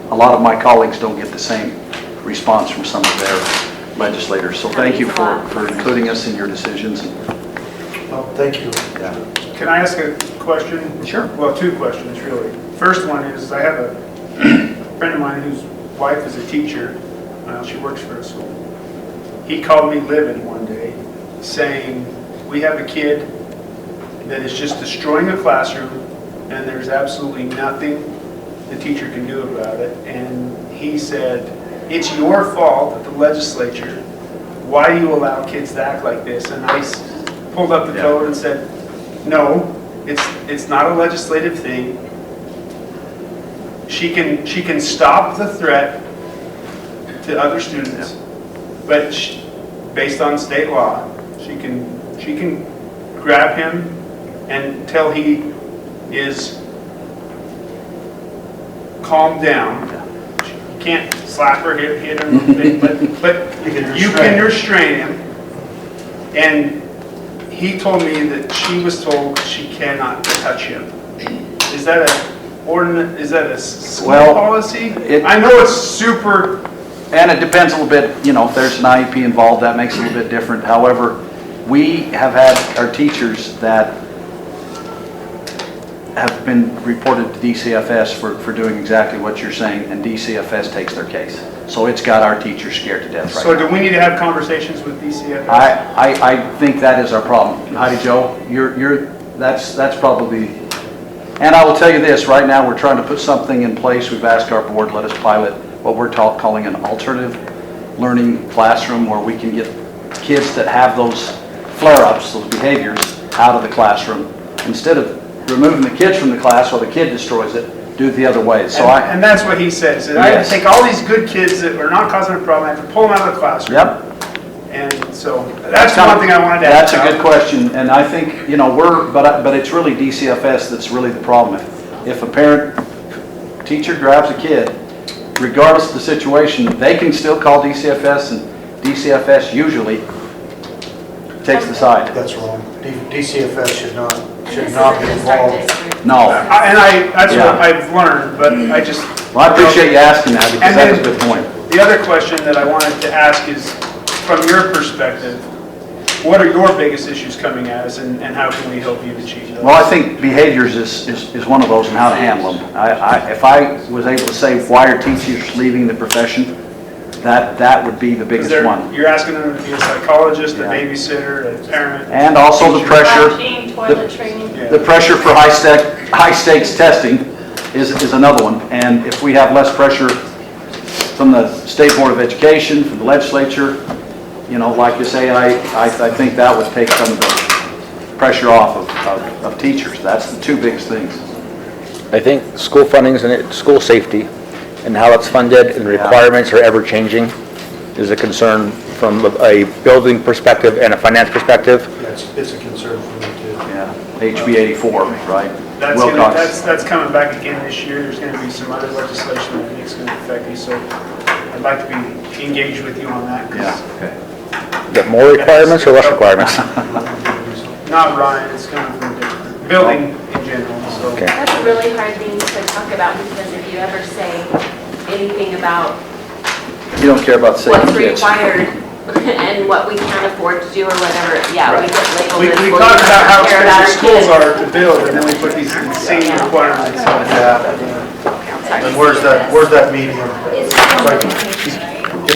a lot of my colleagues don't get the same response from some of their legislators. So thank you for including us in your decisions. Oh, thank you. Can I ask a question? Sure. Well, two questions, really. First one is, I have a friend of mine whose wife is a teacher. She works for a school. He called me livid one day, saying, we have a kid that is just destroying the classroom, and there's absolutely nothing the teacher can do about it. And he said, it's your fault that the legislature, why do you allow kids to act like this? And I pulled up the code and said, no, it's not a legislative thing. She can stop the threat to other students, but based on state law, she can grab him until he is calmed down. You can't slap her, hit her, but you can restrain him. And he told me that she was told she cannot touch him. Is that a ordinance? Is that a school policy? I know it's super. And it depends a little bit, you know, if there's an IEP involved, that makes it a little bit different. However, we have had our teachers that have been reported to DCFS for doing exactly what you're saying, and DCFS takes their case. So it's got our teachers scared to death right now. So do we need to have conversations with DCFS? I think that is our problem. Heidi Jo, that's probably, and I will tell you this, right now we're trying to put something in place. We've asked our board, let us pilot what we're calling an alternative learning classroom, where we can get kids that have those flare-ups, those behaviors, out of the classroom. Instead of removing the kids from the class while the kid destroys it, do it the other way. So and that's what he said. He said, I have to take all these good kids that are not causing a problem, I have to pull them out of the classroom. Yep. And so that's one thing I wanted to ask. That's a good question, and I think, you know, but it's really DCFS that's really the problem. If a teacher grabs a kid, regardless of the situation, they can still call DCFS, and DCFS usually takes the side. That's wrong. DCFS should not be involved. No. That's what I've learned, but I just. Well, I appreciate you asking that, because that's a good point. The other question that I wanted to ask is, from your perspective, what are your biggest issues coming at us, and how can we help you achieve those? Well, I think behaviors is one of those, and how to handle them. If I was able to say why are teachers leaving the profession, that would be the biggest one. You're asking them to be a psychologist, a babysitter, a parent. And also the pressure. Toilet training. The pressure for high stakes testing is another one. And if we have less pressure from the State Board of Education, from the legislature, you know, like you say, I think that would take some of the pressure off of teachers. That's the two biggest things. I think school fundings and school safety and how it's funded and the requirements are ever changing is a concern from a building perspective and a finance perspective. It's a concern for me too. Yeah, HB 84, right? That's coming back again this year. There's going to be some other legislation that I think is going to affect you. So I'd like to be engaged with you on that. Yeah. Okay. Is it more requirements or less requirements? Not Ryan, it's coming from different, building in general, so. Okay. That's a really hard thing to talk about because if you ever say anything about You don't care about saving what's kids. required and what we can't afford to do or whatever, yeah, we get labeled We as. we well, talk you about how don't care about expensive our schools kids. are to build, and then we put these insane requirements. Yeah. And where's that medium? It's